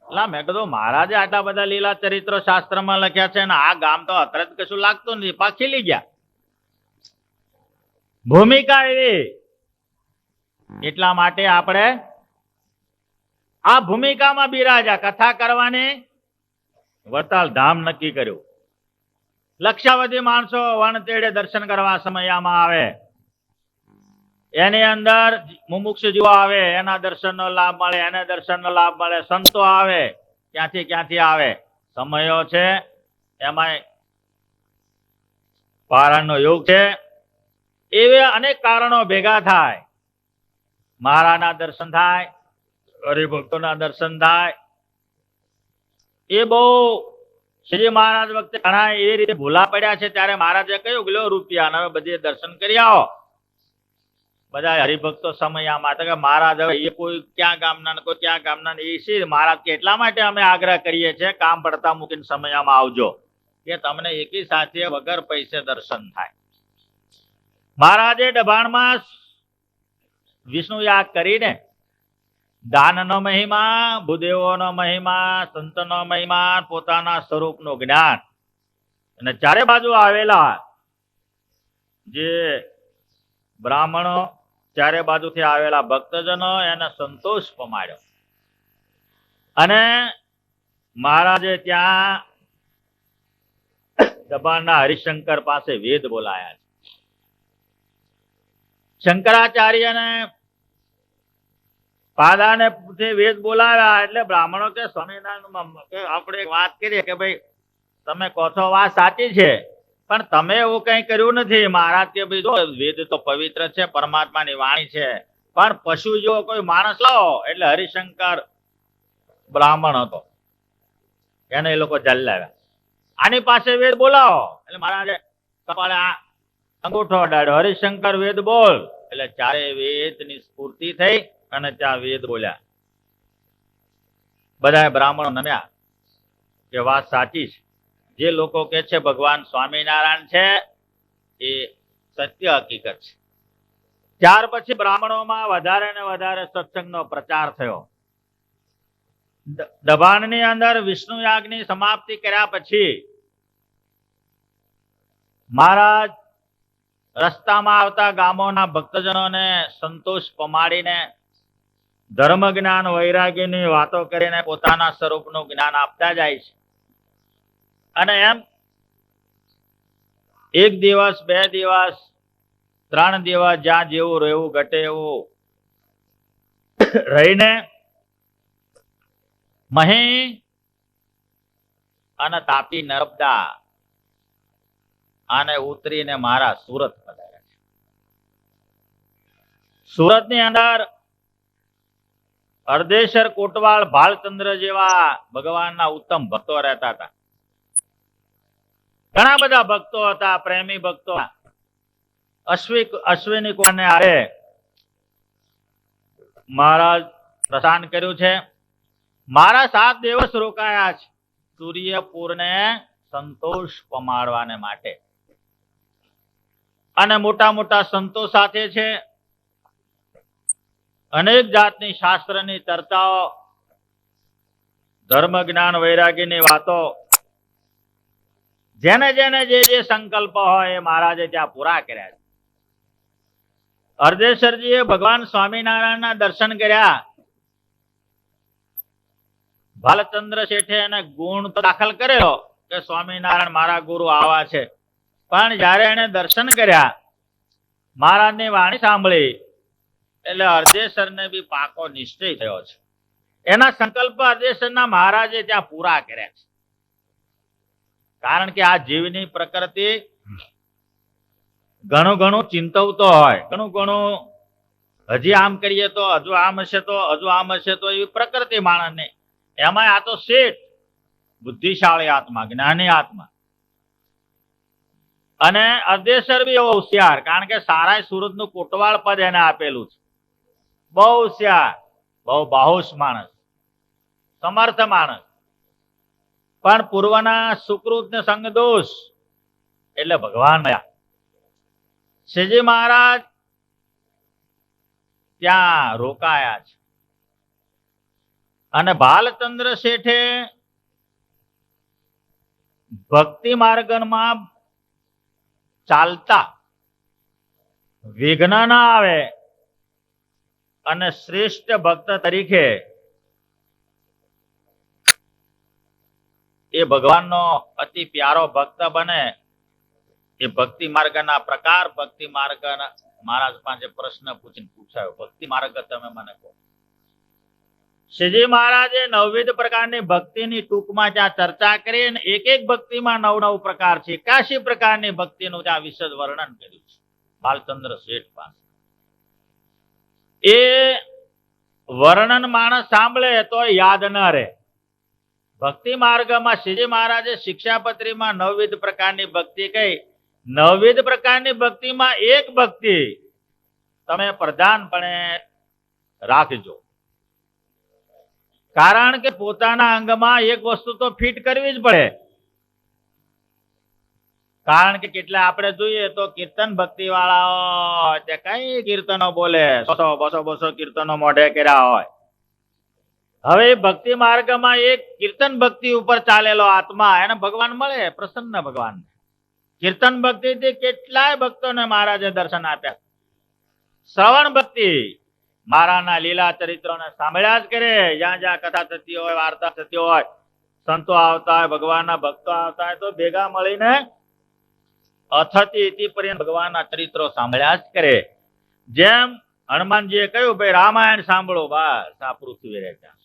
એટલે મેં કીધું મહારાજે આટલા બધા લીલા ચરિત્રો શાસ્ત્રમાં લખ્યા છે ને આ ગામ તો અત્યારે કશું લાગતું નથી, પાછી લઈ ગયા. ભૂમિકા એવી. એટલા માટે આપણે આ ભૂમિકામાં બિરાજા. કથા કરવાની, વરતાલ ધામ નક્કી કર્યું. લક્ષાવધિ માણસો વણતેડે દર્શન કરવા સમયમાં આવે. એની અંદર મુમુક્ષુ જીવો આવે, એના દર્શનનો લાભ મળે, એને દર્શનનો લાભ મળે. સંતો આવે, ક્યાંથી આવે. સમયો છે, એમાં પારણનો યોગ છે. એવા અનેક કારણો ભેગા થાય. મહારાજના દર્શન થાય, હરિભક્તોના દર્શન થાય. એ બહુ શ્રી મહારાજ વખતે ઘણા એ રીતે ભૂલા પડ્યા છે. ત્યારે મહારાજે કહ્યું કે રૂપિયા હવે બધે દર્શન કરી આવો. બધા હરિભક્તો સમયમાં કે મહારાજ હવે એ કોઈ ક્યાં ગામના, કોઈ ક્યાં ગામના. એ શી મહારાજ કે એટલા માટે અમે આગ્રહ કરીએ છીએ, કામ પડતા મૂકીને સમયમાં આવજો, કે તમને એકી સાથે વગર પૈસે દર્શન થાય. મહારાજે દબાણમાં વિષ્ણુ યાગ કરીને દાનનો મહિમા, ભૂદેવોનો મહિમા, સંતનો મહિમા, પોતાના સ્વરૂપનું જ્ઞાન અને ચારે બાજુ આવેલા જે બ્રાહ્મણો, ચારે બાજુથી આવેલા ભક્તજનો, એને સંતોષ પમાડ્યો. અને મહારાજે ત્યાં દબાણના હરિશંકર પાસે વેદ બોલાયા છે. શંકરાચાર્યને પાદાને વેદ બોલાવ્યા એટલે બ્રાહ્મણો કે સ્વામિનારાયણ આપણે વાત કરીએ કે ભાઈ તમે કહો છો વાત સાચી છે, પણ તમે એવું કઈ કર્યું નથી. મહારાજ કે ભાઈ જો વેદ તો પવિત્ર છે, પરમાત્માની વાણી છે, પણ પશુ જેવો કોઈ માણસ લાવો. એટલે હરિશંકર બ્રાહ્મણ હતો, એને એ લોકો જલ લાવ્યા. આની પાસે વેદ બોલાવો. એટલે મહારાજે કપાળે અંગૂઠો અડાડ્યો, હરિશંકર વેદ બોલ. એટલે ચારે વેદ ની સ્ફૂર્તિ થઈ અને ત્યાં વેદ બોલ્યા. બધા બ્રાહ્મણો નમ્યા કે વાત સાચી છે. જે લોકો કે છે ભગવાન સ્વામિનારાયણ છે એ સત્ય હકીકત છે. ત્યાર પછી બ્રાહ્મણોમાં વધારે ને વધારે સત્સંગનો પ્રચાર થયો. દભાણની અંદર વિષ્ણુ યાગની સમાપ્તિ કર્યા પછી મહારાજ રસ્તામાં આવતા ગામોના ભક્તજનોને સંતોષ પમાડીને ધર્મ જ્ઞાન વૈરાગ્યની વાતો કરીને પોતાના સ્વરૂપનું જ્ઞાન આપતા જાય છે. અને એમ 1 દિવસ 2 દિવસ 3 દિવસ જ્યાં જેવું રહેવું ઘટે એવું રહીને મહી અને તાપી નર્મદા અને ઉતરીને મારા સુરત પધાર્યા છે. સુરતની અંદર અર્ધેશ્વર કોટવાળ ભાલચંદ્ર જેવા ભગવાનના ઉત્તમ ભક્તો રહેતા હતા. ઘણા બધા ભક્તો હતા, પ્રેમી ભક્તો. અશ્વિની કુમારને આરે મહારાજ પ્રસ્થાન કર્યું છે. મારા 7 દિવસ રોકાયા છે સૂર્યપુરને સંતોષ પમાડવાને માટે. અને મોટા મોટા સંતો સાથે છે. અનેક જાતની શાસ્ત્રની ચર્ચાઓ, ધર્મ જ્ઞાન વૈરાગ્યની વાતો, જેને જેને જે સંકલ્પ હોય એ મહારાજે ત્યાં પૂરા કર્યા છે. અર્ધેશ્વરજીએ ભગવાન સ્વામિનારાયણના દર્શન કર્યા. ભાલચંદ્ર શેઠે એને ગુણ તો દાખલ કર્યો કે સ્વામિનારાયણ મારા ગુરુ આવા છે. પણ જયારે એને દર્શન કર્યા, મહારાજની વાણી સાંભળી, એટલે અર્ધેશ્વરને બી પાકો નિશ્ચય થયો છે. એના સંકલ્પ અર્ધેશ્વરના મહારાજે ત્યાં પૂરા કર્યા છે. કારણ કે આ જીવની પ્રકૃતિ ઘણું ઘણું ચિંતવતો હોય, ઘણું ઘણું હજી આમ કરીએ તો હજુ આમ હશે તો હજુ આમ હશે તો એવી પ્રકૃતિ માણસની. એમાં આ તો શેઠ બુદ્ધિશાળી આત્મા, જ્ઞાની આત્મા. અને અર્ધેશ્વર બી એવો હોશિયાર, કારણ કે સારા સુરતનું કોટવાળ પદ એને આપેલું છે. બહુ હોશિયાર, બહુ બાહોશ માણસ, સમર્થ માણસ. પણ પૂર્વના સુકૃત ને સંગ દોષ એટલે ભગવાન મળ્યા. શ્રીજી મહારાજ ત્યાં રોકાયા છે. અને ભાલચંદ્ર શેઠે ભક્તિ માર્ગમાં ચાલતા વિઘ્ન ના આવે અને શ્રેષ્ઠ ભક્ત તરીકે એ ભગવાનનો અતિ પ્યારો ભક્ત બને. એ ભક્તિ માર્ગના પ્રકાર, ભક્તિ માર્ગ મહારાજ પાસે પ્રશ્ન પૂછીને પૂછાયો, ભક્તિ માર્ગ તમે મને કહો. શ્રીજી મહારાજે 9 પ્રકારની ભક્તિની ટૂંકમાં ત્યાં ચર્ચા કરી અને એક એક ભક્તિમાં 9 પ્રકાર છે. 81 પ્રકારની ભક્તિનું ત્યાં વિશદ વર્ણન કર્યું છે ભાલચંદ્ર શેઠ પાસે. એ વર્ણન માણસ સાંભળે તો યાદ ન રહે. ભક્તિ માર્ગમાં શ્રીજી મહારાજે શિક્ષાપત્રીમાં 9 પ્રકારની ભક્તિ કહી. 9 પ્રકારની ભક્તિમાં એક ભક્તિ તમે પ્રધાનપણે રાખજો. કારણ કે પોતાના અંગમાં એક વસ્તુ તો ફિટ કરવી જ પડે. કારણ કે કેટલા આપણે જોઈએ તો કીર્તન ભક્તિ વાળાઓ કઈ કીર્તનો બોલે, 100-200 કીર્તનો મોઢે કર્યા હોય. હવે ભક્તિ માર્ગમાં એક કીર્તન ભક્તિ ઉપર ચાલેલો આત્મા, એને ભગવાન મળે, પ્રસન્ન ભગવાન. કીર્તન ભક્તિથી કેટલાય ભક્તોને મહારાજે દર્શન આપ્યા. શ્રવણ ભક્તિ, મારાના લીલા ચરિત્રોને સાંભળ્યા જ કરે. જ્યાં જ્યાં કથા થતી હોય, વાર્તા થતી હોય, સંતો આવતા હોય, ભગવાનના ભક્તો આવતા હોય, તો ભેગા મળીને અથથી ઇતિ પર્યંત ભગવાનના ચરિત્રો સાંભળ્યા જ કરે. જેમ હનુમાનજીએ કહ્યું, ભાઈ રામાયણ સાંભળો, બસ આ પૃથ્વી રહે ત્યાં.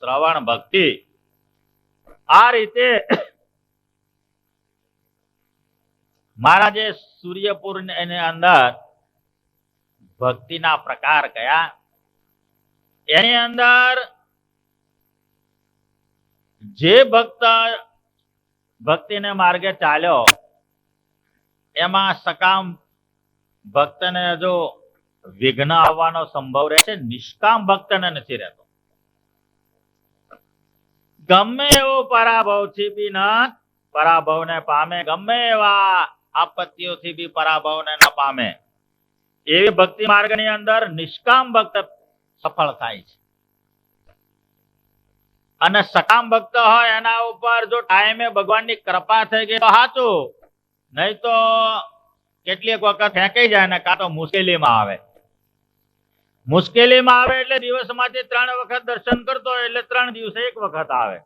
શ્રવણ ભક્તિ. આ રીતે મહારાજે સૂર્યપુર ની અંદર ભક્તિના પ્રકાર કયા, એની અંદર જે ભક્ત ભક્તિને માર્ગે ચાલ્યો એમાં સકામ ભક્તને જો વિઘ્ન આવવાનો સંભવ રહે છે, નિષ્કામ ભક્તને નથી રહેતો. ગમે એવો પરાભવથી બી ન પરાભવને પામે, ગમે એવા આપત્તિઓથી બી પરાભવને ન પામે, એવી ભક્તિ માર્ગની અંદર નિષ્કામ ભક્ત સફળ થાય છે. અને સકામ ભક્ત હોય એના ઉપર જો ટાઈમે ભગવાનની કૃપા થઈ ગઈ તો સાચું, નહીં તો કેટલીક વખત ફેંકાઈ જાય ને કાં તો મુશ્કેલીમાં આવે. મુશ્કેલીમાં આવે એટલે દિવસમાંથી 3 વખત દર્શન કરતો હોય એટલે 3 દિવસે 1 વખત આવે.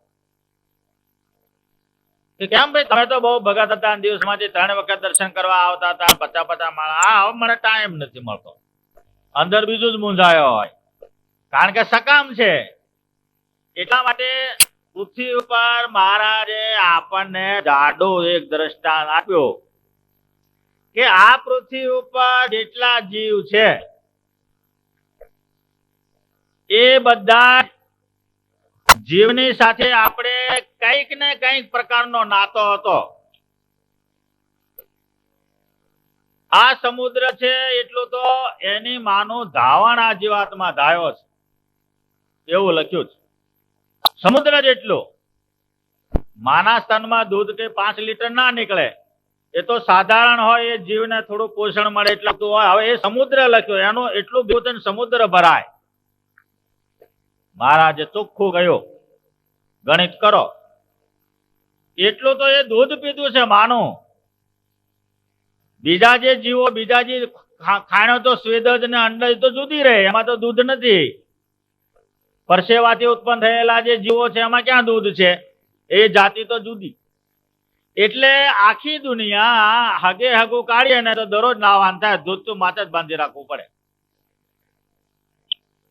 કેમ ભાઈ તમે તો બહુ ભગત હતા, દિવસમાંથી 3 વખત દર્શન કરવા આવતા હતા, 50 માળા. હવે મને ટાઈમ નથી મળતો. અંદર બીજું જ મૂંઝાયો હોય, કારણ કે સકામ છે. એટલા માટે પૃથ્વી ઉપર મહારાજે આપણને જાડો એક દ્રષ્ટાંત આપ્યો કે આ પૃથ્વી ઉપર જેટલા જીવ છે એ બધા જીવની સાથે આપણે કંઈક ને કંઈક પ્રકારનો નાતો હતો. આ સમુદ્ર છે એટલું તો એની માનું ધાવણ આ જીવાતમાં ધાયો છે, એવું લખ્યું છે. સમુદ્ર જેટલું. માના સ્તનમાં દૂધ કે 5 લીટર ના નીકળે, એ તો સાધારણ હોય, એ જીવને થોડું પોષણ મળે એટલું હોય. હવે એ સમુદ્ર લખ્યો, એનું એટલું ભીવું સમુદ્ર ભરાય. મહારાજે ચોખ્ખું ગયો, ગણિત કરો, એટલું તો એ દૂધ પીધું છે માનું. બીજા જે જીવો, બીજા જે ખાણો તો સ્વેદજ ને અંડજ તો જુદી રહે, એમાં તો દૂધ નથી. પરસેવાથી ઉત્પન્ન થયેલા જે જીવો છે એમાં ક્યાં દૂધ છે? એ જાતિ તો જુદી. એટલે આખી દુનિયા હગે હગું કાઢીએ ને તો દરરોજ નાવાનું થાય, દૂધ તો માથે જ બાંધી રાખવું પડે.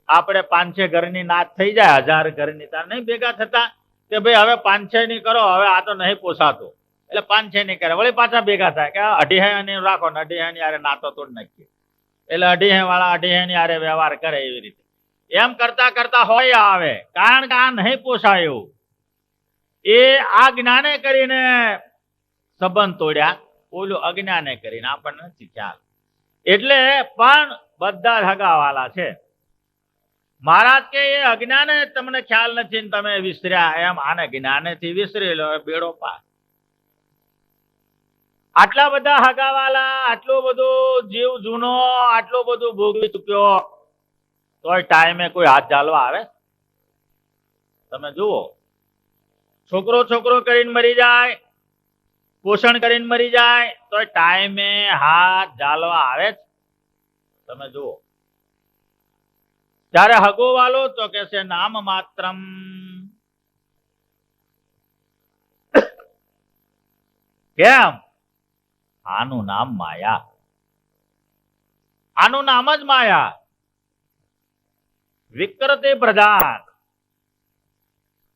આપણે 5-6 ઘરની નાચ થઈ જાય, 1000 ઘરની તાર નહીં ભેગા થતા કે ભાઈ હવે 5-6 ની કરો, હવે આ તો નહીં પોસાતું, એટલે 5-6 ની કરે. વળી પાછા ભેગા થાય કે 2.5 ની રાખો ને 2.5 ની આરે નાતો તોડ નાખીએ, એટલે 2.5 વાળા 2.5 ની આરે વ્યવહાર કરે. એવી રીતે એમ કરતા કરતા હોય આવે, કારણ કે આ નહીં પોસાય એવું. એ આ જ્ઞાને કરીને સંબંધ તોડ્યા, ઓલું અજ્ઞાને કરીને આપણને નથી ખ્યાલ. એટલે પણ બધા હગાવાલા છે. મહારાજ કે એ અજ્ઞાને તમને ખ્યાલ નથી ને તમે વિસર્યા, એમ આને જ્ઞાનેથી વિસરી લો, બેડો પાર. આટલા બધા હગાવાલા, આટલું બધું જીવ જૂનો, આટલું બધું ભોગવી ચૂક્યો, તોય ટાઈમે કોઈ હાથ ચાલવા આવે? તમે જુઓ, છોકરો કરીને મરી જાય, પોષણ કરીને મરી જાય, તોય ટાઈમે હાથ ચાલવા આવે? તમે જુઓ. ત્યારે હગો વાલો તો કે છે નામ માત્રમ. કેમ? આનું નામ માયા. આનું નામ જ માયા. વિકૃતિ પ્રધાન,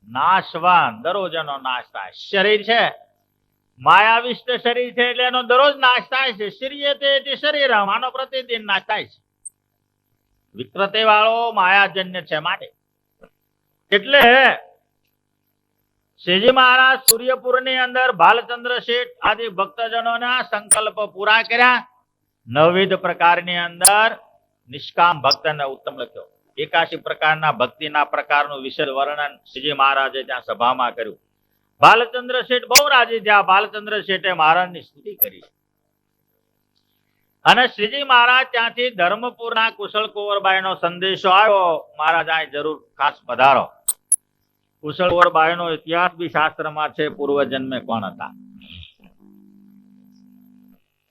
નાશવાન, દરરોજ એનો નાશ થાય. શરીર છે માયાવિષ્ટ શરીર છે એટલે એનો દરરોજ નાશ થાય છે. શરીર તે શરીર, આનો પ્રતિદિન નાશ થાય છે. વિકૃતિ વાળો માયાજન્ય છે. માટે એટલે શ્રીજી મહારાજ સૂર્યપુર ની અંદર ભાલચંદ્ર શેઠ આદિ ભક્તજનોના સંકલ્પ પૂરા કર્યા. 9 પ્રકારની અંદર નિષ્કામ ભક્તને ઉત્તમ લખ્યો. 81 પ્રકારના ભક્તિના પ્રકારનું વિશેષ વર્ણન શ્રીજી મહારાજે ત્યાં સભામાં કર્યું. ભાલચંદ્ર શેઠ બહુ રાજી થયા. ભાલચંદ્ર શેઠે મહારાજની સ્તુતિ કરી. અને શ્રીજી મહારાજ ત્યાંથી ધર્મપુરના કુશળ કુંવરબાઈ નો સંદેશો આવ્યો, મહારાજ આ જરૂર ખાસ પધારો. કુશળ કુંવરબાઈ નો ઇતિહાસ બી શાસ્ત્રમાં છે, પૂર્વ જન્મે કોણ હતા.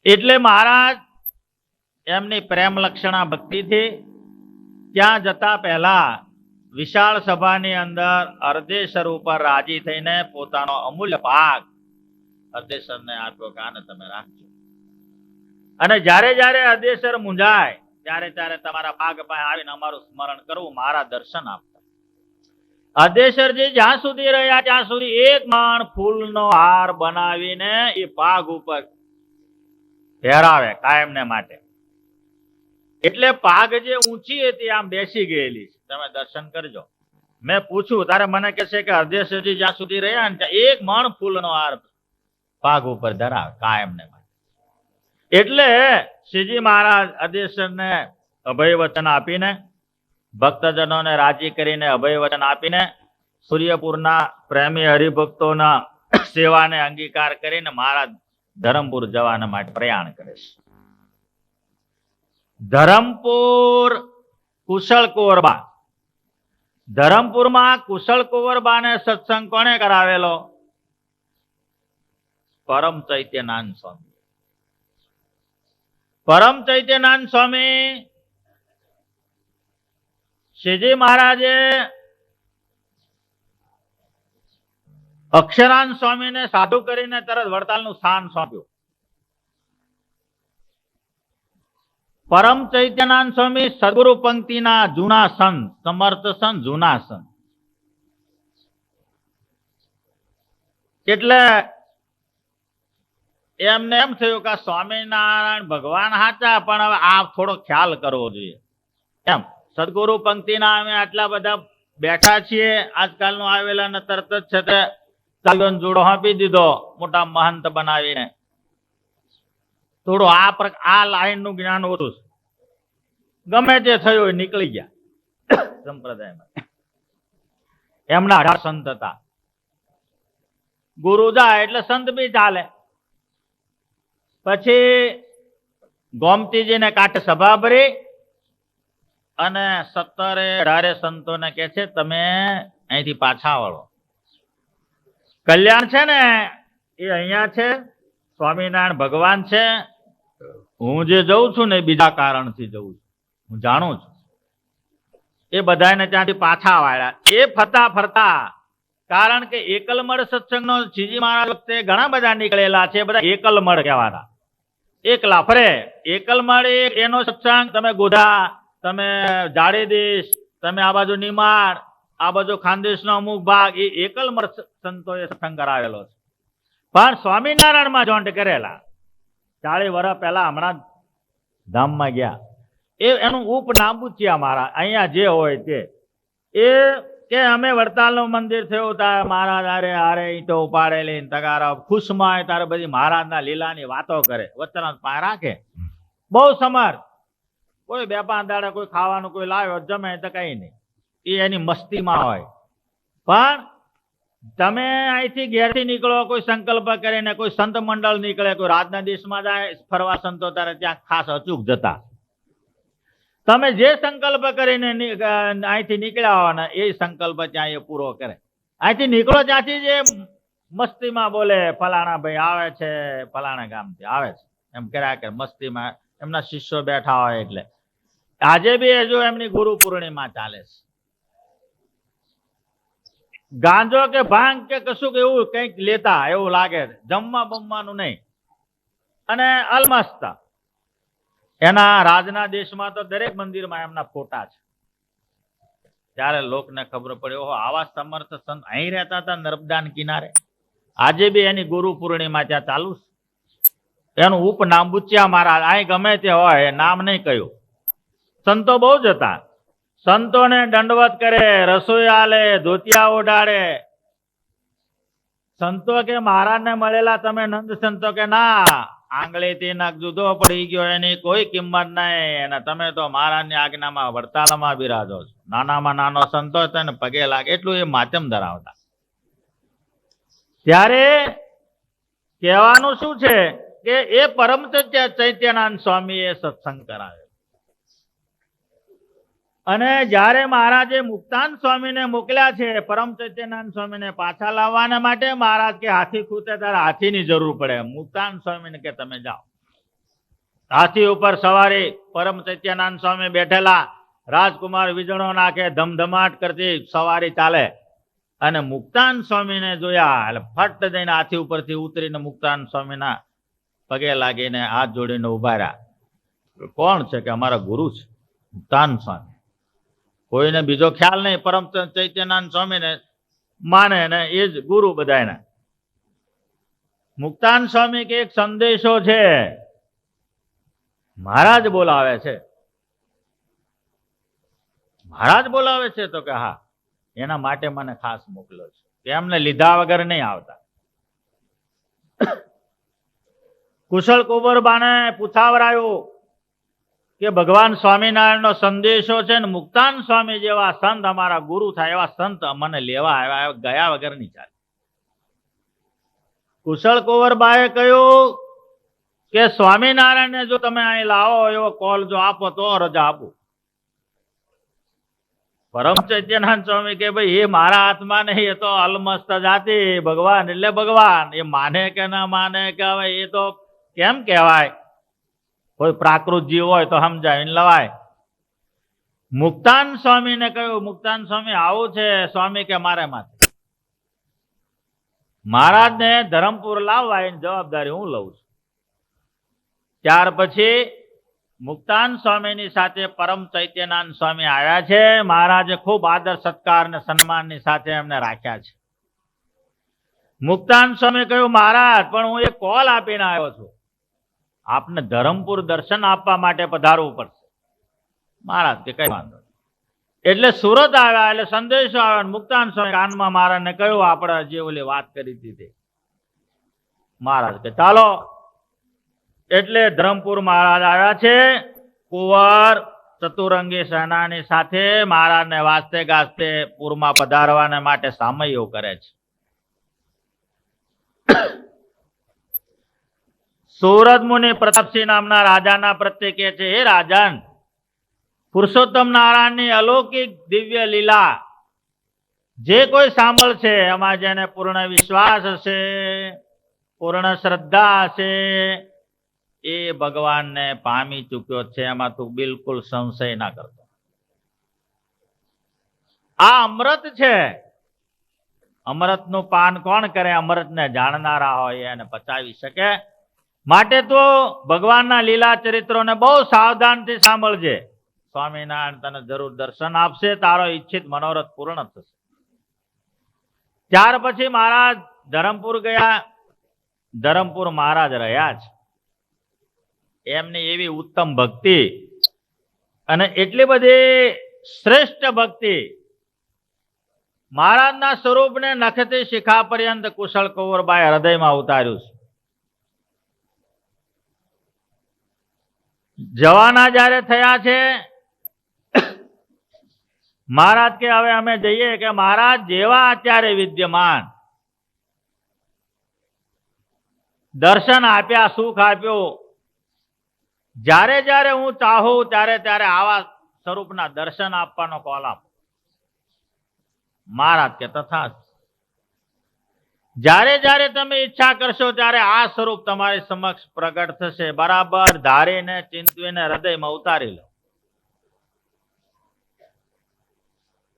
એટલે મહારાજ એમની પ્રેમ લક્ષણા ભક્તિથી ત્યાં જતા પહેલા વિશાળ સભાની અંદર અર્ધેશ્વર ઉપર રાજી થઈને પોતાનો અમૂલ્ય ભાગ અર્ધેશ્વરને આપ્યો કે આને તમે રાખજો. અને જ્યારે જ્યારે અર્ધેશ્વર મૂંઝાય ત્યારે ત્યારે તમારા ભાગ પાસે આવીને અમારું સ્મરણ કરવું, મારા દર્શન આપતા. અર્ધેશ્વરજી જ્યાં સુધી રહ્યા ત્યાં સુધી 1 માણ ફૂલનો હાર બનાવીને એ ભાગ ઉપર પહેરાવે કાયમને માટે. એટલે પાગ જે ઊંચી હતી આમ બેસી ગયેલી છે. તમે દર્શન કરજો. મેં પૂછ્યું તારે મને કહે છે કે અર્ધેશ્વરજી જ્યાં સુધી રહ્યા ને ત્યાં 1 મણ ફૂલનો હાર પાગ ઉપર ધરાવે કાયમને માટે. એટલે શ્રીજી મહારાજ અર્ધેશ્વરને અભય વચન આપીને, ભક્તજનોને રાજી કરીને અભય વચન આપીને સૂર્યપુરના પ્રેમી હરિભક્તોના સેવાને અંગીકાર કરીને મહારાજ ધરમપુર જવાના માટે પ્રયાણ કરે છે. ધરમપુર કુશળ કુંવરબા. ધરમપુરમાં કુશળ કુંવરબાને સત્સંગ કોણે કરાવેલો? પરમ ચૈત્યનાથ સ્વામી. પરમ ચૈત્યનાથ સ્વામી શ્રીજી મહારાજે અક્ષરાન સ્વામીને સાધુ કરીને તરત વડતાલનું સ્થાન સોંપ્યું. પરમ ચૈત્યનાથ સ્વામી સદગુરુ પંક્તિના જૂના સંત, સમર્થ સંત, જૂના સંત. એટલે એમને એમ થયું કે સ્વામિનારાયણ ભગવાન સાચા, પણ હવે આ થોડો ખ્યાલ કરવો જોઈએ. એમ સદગુરુ પંક્તિના અમે આટલા બધા બેઠા છીએ, આજકાલનો આવેલા ને તરત જ છે તે ચાલ્યો જોડો આપી દીધો મોટા મહંત બનાવીને. થોડું આ લાઈન નું જ્ઞાન ઓછું છે. ગમે તે થયું નીકળી ગયા સંપ્રદાયમાં. એમના 18 સંત હતા. ગુરુ જાય એટલે સંત બી ચાલે. પછી ગોમતીજીને કાંઠે સભા ભરી અને 17-18 સંતોને કે છે તમે અહીંથી પાછા વળો. કલ્યાણ છે ને એ અહીંયા છે, સ્વામિનારાયણ ભગવાન છે. હું જે જઉં છું ને બીજા કારણથી જઉં છું, હું જાણું છું. એ બધાને ત્યાંથી પાછા વાળ્યા. એ ફરતા ફરતા, કારણ કે એકલમળ સત્સંગનો શ્રીજી મહારાજ વખતે ઘણા બધા નીકળેલા છે, બધા એકલમળ કહેવાના. એકલા ફરે. એકલમળ એનો સત્સંગ તમે ગોધા, તમે જાડેદેશ, તમે આ બાજુ નિમાડ, આ બાજુ ખાનદેશનો અમુક ભાગ, એ એકલમળ સંતોએ સત્સંગ કરાવેલો છે. પણ સ્વામિનારાયણમાં જોઈન્ટ કરેલા 40 વર્ષ પહેલા હમણાં ધામમાં ગયા. એનું ઉપનામ પૂછ્યા મારા અહીંયા જે હોય તે. એ કે અમે વડતાલનું મંદિર થયું ત્યારે મહારાજ આરે આરે ઈંટો ઉપાડેલી તગારા ખુશમાં હોય ત્યારે બધી મહારાજના લીલાની વાતો કરે, વચન પાસે રાખે. બહુ સમર્થ. કોઈ 2-5 દાડા કોઈ ખાવાનું કોઈ લાવ્યો જમે તો કઈ નહીં, એ એની મસ્તીમાં હોય. પણ તમે અહીંથી ઘેરથી નીકળો કોઈ સંકલ્પ કરીને, કોઈ સંત મંડળ નીકળે, કોઈ રાજના દેશમાં જાય ફરવા સંતો ત્યારે ત્યાં ખાસ અચૂક જતા. તમે જે સંકલ્પ કરીને અહીંથી નીકળ્યા હોય ને એ સંકલ્પ ત્યાં એ પૂરો કરે. અહીંથી નીકળો ત્યાંથી જે મસ્તીમાં બોલે ફલાણા ભાઈ આવે છે, ફલાણા ગામથી આવે છે, એમ કર્યા કરે મસ્તીમાં. એમના શિષ્યો બેઠા હોય એટલે. આજે બી હજુ એમની ગુરુ પૂર્ણિમા ચાલે છે. ગાંજો કે ભાંગ કે કશું એવું કંઈક લેતા એવું લાગે, જમવા બમવાનું નહીં. અને અલમસ્ત. એના રાજના દેશમાં તો દરેક મંદિરમાં એમના ફોટા છે. ત્યારે લોકને ખબર પડી, ઓહો આવા સમર્થ સંત અહીં રહેતા હતા નર્મદાના કિનારે. આજે બી એની ગુરુ પૂર્ણિમા ત્યાં ચાલુ છે. એનું ઉપનામ બુચ્યા મહારાજ. અહીં ગમે તે હોય, નામ નહીં કહ્યું. સંતો બહુ જ હતા. સંતોને દંડવત કરે, રસોઈ આલે, ધોતિયા ઓઢાડે. સંતો કે મહારાજને મળેલા તમે નંદ સંતો કે ના, આંગળીથી નખ જુદો પડી ગયો એની કોઈ કિંમત નહીં, અને તમે તો મહારાજની આજ્ઞામાં વડતાલમાં બિરાજો છો. નાનામાં નાનો સંતો તેને પગે લાગે એટલું એ માધ્યમ ધરાવતા. ત્યારે કહેવાનું શું છે કે એ પરમ ચૈત્યનાથ સ્વામીએ સત્સંગ કરાવ્યો. અને જ્યારે મહારાજે મુક્તાન સ્વામીને મોકલ્યા છે પરમ ચૈત્યનાથ સ્વામીને પાછા લાવવાના માટે, મહારાજ કે હાથી ખૂટે ત્યારે હાથીની જરૂર પડે. મુક્તાન સ્વામીને કે તમે જાઓ. હાથી ઉપર સવારી પરમ ચૈત્યનાથ સ્વામી બેઠેલા, રાજકુમાર વીજળો નાખે, ધમધમાટ કરતી સવારી ચાલે. અને મુક્તાન સ્વામીને જોયા એટલે ફટ જઈને હાથી ઉપરથી ઉતરીને મુક્તાન સ્વામીના પગે લાગીને હાથ જોડીને ઉભા રહ્યા. કોણ છે કે અમારા ગુરુ છે મુક્તાન સ્વામી. કોઈને બીજો ખ્યાલ નહીં, પરમ ચૈત્યનાથ સ્વામીને માને ને એ જ ગુરુ બધાના. મુક્તાન સ્વામી કે એક સંદેશો છે, મહારાજ બોલાવે છે. મહારાજ બોલાવે છે તો કે હા, એના માટે મને ખાસ મોકલ્યો છે, એમને લીધા વગર નહીં આવતા. કુશળ કુંવરબાને પૂછાવરાયું કે ભગવાન સ્વામિનારાયણનો સંદેશો છે ને મુક્તાન સ્વામી જેવા સંત અમારા ગુરુ થાય એવા સંત મને લેવા આવ્યા, ગયા વગર નહીં ચાલે. કુશળ કુંવરબાએ કહ્યું કે સ્વામિનારાયણને જો તમે અહીં લાવો એવો કોલ જો આપો તો રજા આપું. પરમ ચૈત્યનાથ સ્વામી કે ભાઈ એ મારા હાથમાં નહીં, એ તો અલમસ્ત જાતિ, ભગવાન એટલે ભગવાન. એ માને કે ના માને કે હવે એ તો કેમ કહેવાય, કોઈ પ્રાકૃત જીવ હોય તો સમજાવીને લવાય. મુક્તાન સ્વામીને કહ્યું, મુક્તાન સ્વામી આવું છે. સ્વામી કે મારે માથે મહારાજને ધરમપુર લાવવા એની જવાબદારી હું લઉં છું. ત્યાર પછી મુક્તાન સ્વામીની સાથે પરમ ચૈત્યનાથ સ્વામી આવ્યા છે. મહારાજે ખૂબ આદર સત્કાર અને સન્માનની સાથે એમને રાખ્યા છે. મુક્તાન સ્વામી કહ્યું, મહારાજ પણ હું એક કોલ આપીને આવ્યો છું, આપને ધરમપુર દર્શન આપવા માટે પધારવું પડશે. મહારાજ કે કઈ વાંધો. એટલે સુરત આવ્યા એટલે સંદેશો આવ્યો. મુક્તાન સ્વામી કાનમાં મહારાજને કહ્યું, આપણે જે ઓલી વાત કરી હતી. મહારાજ કે ચાલો. એટલે ધરમપુર મહારાજ આવ્યા છે. કુંવર ચતુરંગી સેનાની સાથે મહારાજને વાસ્તે ગાસ્તે પૂરમાં પધારવાને માટે સામૈયો કરે છે. સુરત મુનિ પ્રતાપસિંહ નામના રાજાના પ્રત્યે કહે છે, હે રાજન, પુરુષોત્તમ નારાયણની અલૌકિક દિવ્ય લીલા જે કોઈ સાંભળશે, એમાં જેને પૂર્ણ વિશ્વાસ હશે, પૂર્ણ શ્રદ્ધા હશે, એ ભગવાનને પામી ચૂક્યો છે. એમાં તું બિલકુલ સંશય ના કરતો. આ અમૃત છે. અમૃતનું પાન કોણ કરે? અમૃતને જાણનારા હોય એને પચાવી શકે. માટે તો ભગવાનના લીલા ચરિત્રોને બહુ સાવધાનથી સાંભળજે. સ્વામિનારાયણ તને જરૂર દર્શન આપશે, તારો ઈચ્છિત મનોરથ પૂર્ણ થશે. ત્યાર પછી મહારાજ ધરમપુર ગયા. ધરમપુર મહારાજ રહ્યા છે. એમની એવી ઉત્તમ ભક્તિ અને એટલી બધી શ્રેષ્ઠ ભક્તિ, મહારાજના સ્વરૂપને નખથી શિખા પર્યંત કુશળ કુંવરબાએ હૃદયમાં ઉતાર્યું છે. જવાના જ્યારે થયા છે, મહારાજ કે હવે અમે જઈએ. કે મહારાજ જેવા અત્યારે વિદ્યમાન દર્શન આપ્યા, સુખ આપ્યું, જ્યારે જ્યારે હું ચાહું ત્યારે ત્યારે આવા સ્વરૂપના દર્શન આપવાનો કોલ આપ. મહારાજ કે તથા. જ્યારે જ્યારે તમે ઈચ્છા કરશો ત્યારે આ સ્વરૂપ તમારી સમક્ષ પ્રગટ થશે. બરાબર ધારીને ચિંતવીને હૃદયમાં ઉતારી લો.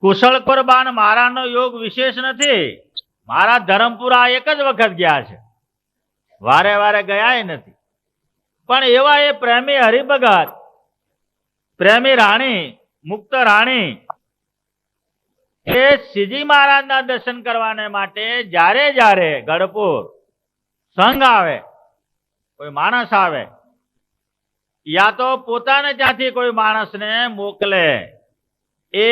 કુશળ કુંવરબાન મહારાજનો યોગ વિશેષ નથી. મહારાજ ધરમપુરા એક જ વખત ગયા છે, વારે વારે ગયા નથી. પણ એવા એ પ્રેમી હરિભગત, પ્રેમી રાણી, મુક્ત રાણી, એ શ્રીજી મહારાજના દર્શન કરવાને માટે જ્યારે જ્યારે ગઢપુર સંઘ આવે, કોઈ માણસ આવે, યા તો પોતાને ત્યાંથી કોઈ માણસને મોકલે, એ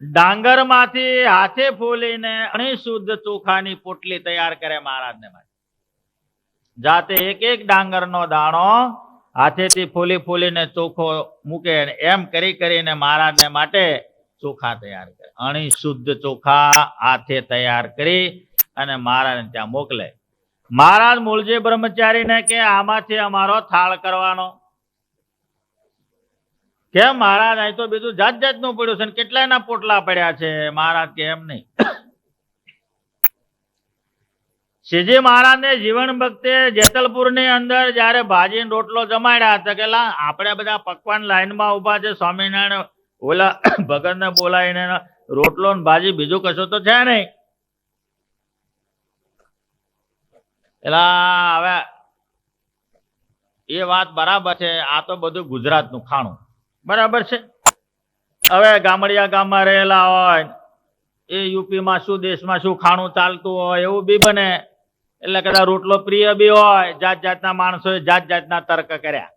ડાંગરમાંથી હાથે ફોલીને અણી શુદ્ધ ચોખાની પોટલી તૈયાર કરે મહારાજને માટે. જાતે એક એક ડાંગરનો દાણો હાથેથી ફોલી ફોલીને ચોખો મૂકે. એમ કરી કરીને મહારાજને માટે ચોખા તૈયાર કરે. અણી શુદ્ધ ચોખા હાથે તૈયાર કરી અને મહારાજને ત્યાં મોકલે. મહારાજ મૂળજી બ્રહ્મચારીને કે આમાંથી અમારો થાળ કરવાનો. કેમ મહારાજ, અહીં તો બીજું જાત જાતનું પડ્યું છે, કેટલાયના પોટલા પડ્યા છે. મહારાજ કે એમ નહીં. શ્રીજી મહારાજને જીવન ભક્તે જેતલપુરની અંદર જયારે ભાજીનો રોટલો જમાડ્યા હતા, કે આપણે બધા પકવાન લાઈનમાં ઉભા છે, સ્વામિનારાયણ ઓલા ભગતને બોલાવીને રોટલો ને ભાજી બીજું કશું તો છે નહીં. એલા હવે એ વાત બરાબર છે. આ તો બધું ગુજરાતનું ખાણું બરાબર છે. હવે ગામડિયા ગામમાં રહેલા હોય એ યુપીમાં શું, દેશમાં શું ખાણું ચાલતું હોય એવું બી બને. એટલે કદાચ રોટલો પ્રિય બી હોય. જાત જાતના માણસોએ જાત જાતના તર્ક કર્યા.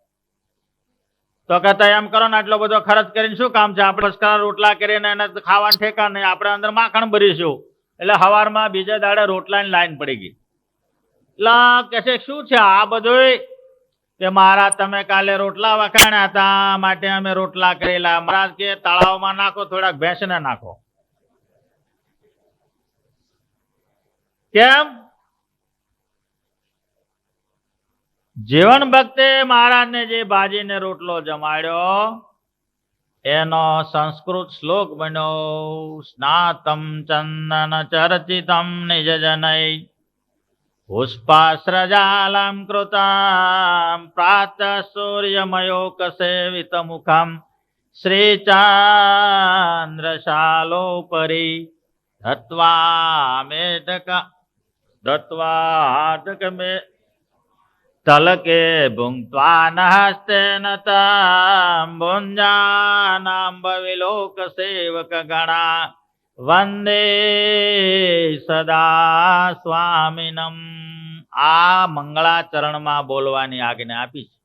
તો કહેતા એમ કરો ને, આટલો બધો ખર્ચ કરીને શું કામ છે? આપણે રોટલા કરીને એને ખાવાનું ઠેકા નહીં, આપણે અંદર માખણ ભરીશું. એટલે સવારમાં બીજા દાડે રોટલાની લાઈન પડી ગઈ. એટલે કે છે શું છે આ બધું? કે મહારાજ તમે કાલે રોટલા વખાણ્યા હતા માટે અમે રોટલા કરેલા. મહારાજ કે તળાવમાં નાખો, થોડાક ભેંસને નાખો. કેમ? જીવન ભક્તે મહારાજને જે ભાજીને રોટલો જમાડ્યો એનો સંસ્કૃત શ્લોક બન્યો, સ્નાતમ ચંદન ચર્ચિતમ નિજ જનૈ પુષ્પાશ્રજાલમ કૃતામ પ્રાતઃ સૂર્યમયોક સેવિત મુખમ શ્રીચાંદ્રશાલોપરી દત્વા મે તલકે ભુંક્ત્વા નહસ્તેન તામ ભુંજાનામ વિલોક સેવક ગણા વંદે સદા સ્વામિનમ. આ મંગળાચરણમાં બોલવાની આજ્ઞા આપી છે.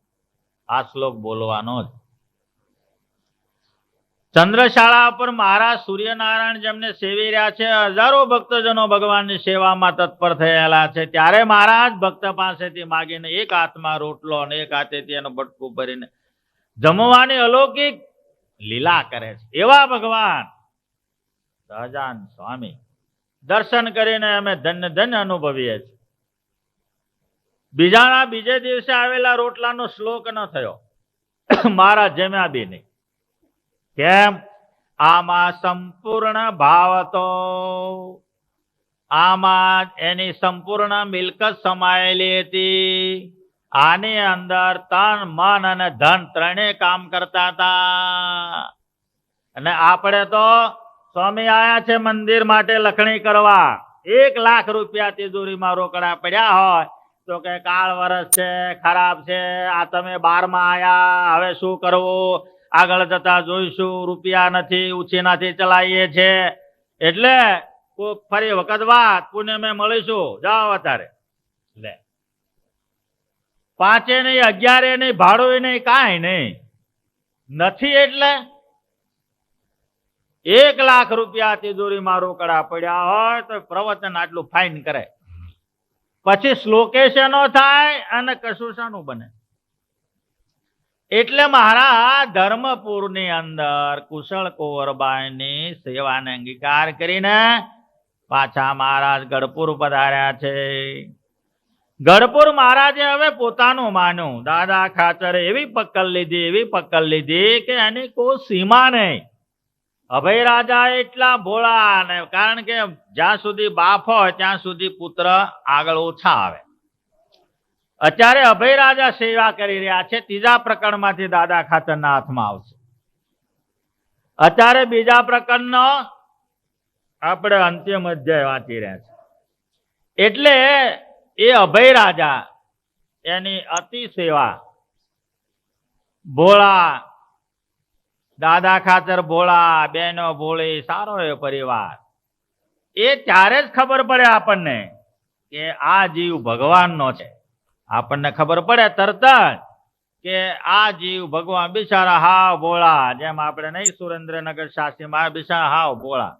આ શ્લોક બોલવાનો જ. ચંદ્રશાળા પર મહારાજ સૂર્યનારાયણ જેમને સેવી રહ્યા છે, હજારો ભક્તજનો ભગવાનની સેવામાં તત્પર થયેલા છે, ત્યારે મહારાજ ભક્ત પાસેથી માગીને એક હાથમાં રોટલો અને એક હાથેથી એનું બટકું ભરીને જમવાની અલૌકિક લીલા કરે છે. એવા ભગવાન સહજાન સ્વામી દર્શન કરીને અમે ધન્ય ધન્ય અનુભવીએ છીએ. બીજે દિવસે આવેલા રોટલાનો શ્લોક ન થયો. મહારાજ જમ્યા બી નહીં. કેમ? આમાં સંપૂર્ણ ભાવ હતો. આમાં એની સંપૂર્ણ મિલકત સમાયેલી હતી. આની અંદર તન મન અને ધન ત્રણેય કામ કરતા હતા. અને આપણે તો સ્વામી આયા છે મંદિર માટે લખણી કરવા, 1 લાખ રૂપિયા તિજોરીમાં રોકડા પડ્યા હોય તો કે કાળ વરસ છે, ખરાબ છે, આ તમે 12માં આયા, હવે શું કરવું, આગળ જતા જોઈશું, રૂપિયા નથી, ઉછીનાથી ચલાવીએ છે, એટલે ફરી વખત વાત પુણે મેં મળીશું, જાઓ અત્યારે. લે 5 નહીં, 11 નહીં, ભાડું નહીં, કાંઈ નહીં નથી. એટલે 1 લાખ રૂપિયા તિજોરીમાં રોકડા પડ્યા હોય તો પ્રવચન આટલું ફાઇન કરે, પછી શ્લોકેશનો થાય અને કશું શાનું બને. એટલે મહારાજ ધર્મપુરની અંદર કુશળ કુંવરબાઈની સેવાને અંગીકાર કરીને પાછા મહારાજ ગઢપુર પધાર્યા છે. ગઢપુર મહારાજે હવે પોતાનું માન્યું. દાદા ખાચરે એવી પકડ લીધી કે એની કોઈ સીમા નહીં. અભય રાજા એટલા ભોળા ને, કારણ કે જ્યાં સુધી બાપ હોય ત્યાં સુધી પુત્ર આગળ ઓછા આવે. અત્યારે અભય રાજા સેવા કરી રહ્યા છે. 3જા પ્રકરણમાંથી દાદા ખાચરના હાથમાં આવશે. અત્યારે 2જા પ્રકરણનો આપણે અંતિમ અધ્યાય વાંચી રહ્યા છે. એટલે એ અભય રાજા એની અતિ સેવા, ભોળા દાદા ખાચર ભોળા, બેનો ભોળી, સારો એ પરિવાર. એ ત્યારે જ ખબર પડે આપણને કે આ જીવ ભગવાનનો છે. આપણને ખબર પડે તરત જ કે આ જીવ ભગવાન બિચારા હાવ ભોળા, જેમ આપણે નહીં સુરેન્દ્રનગર શાસ્ત્રીમાં બિચારા હાવ ભોળા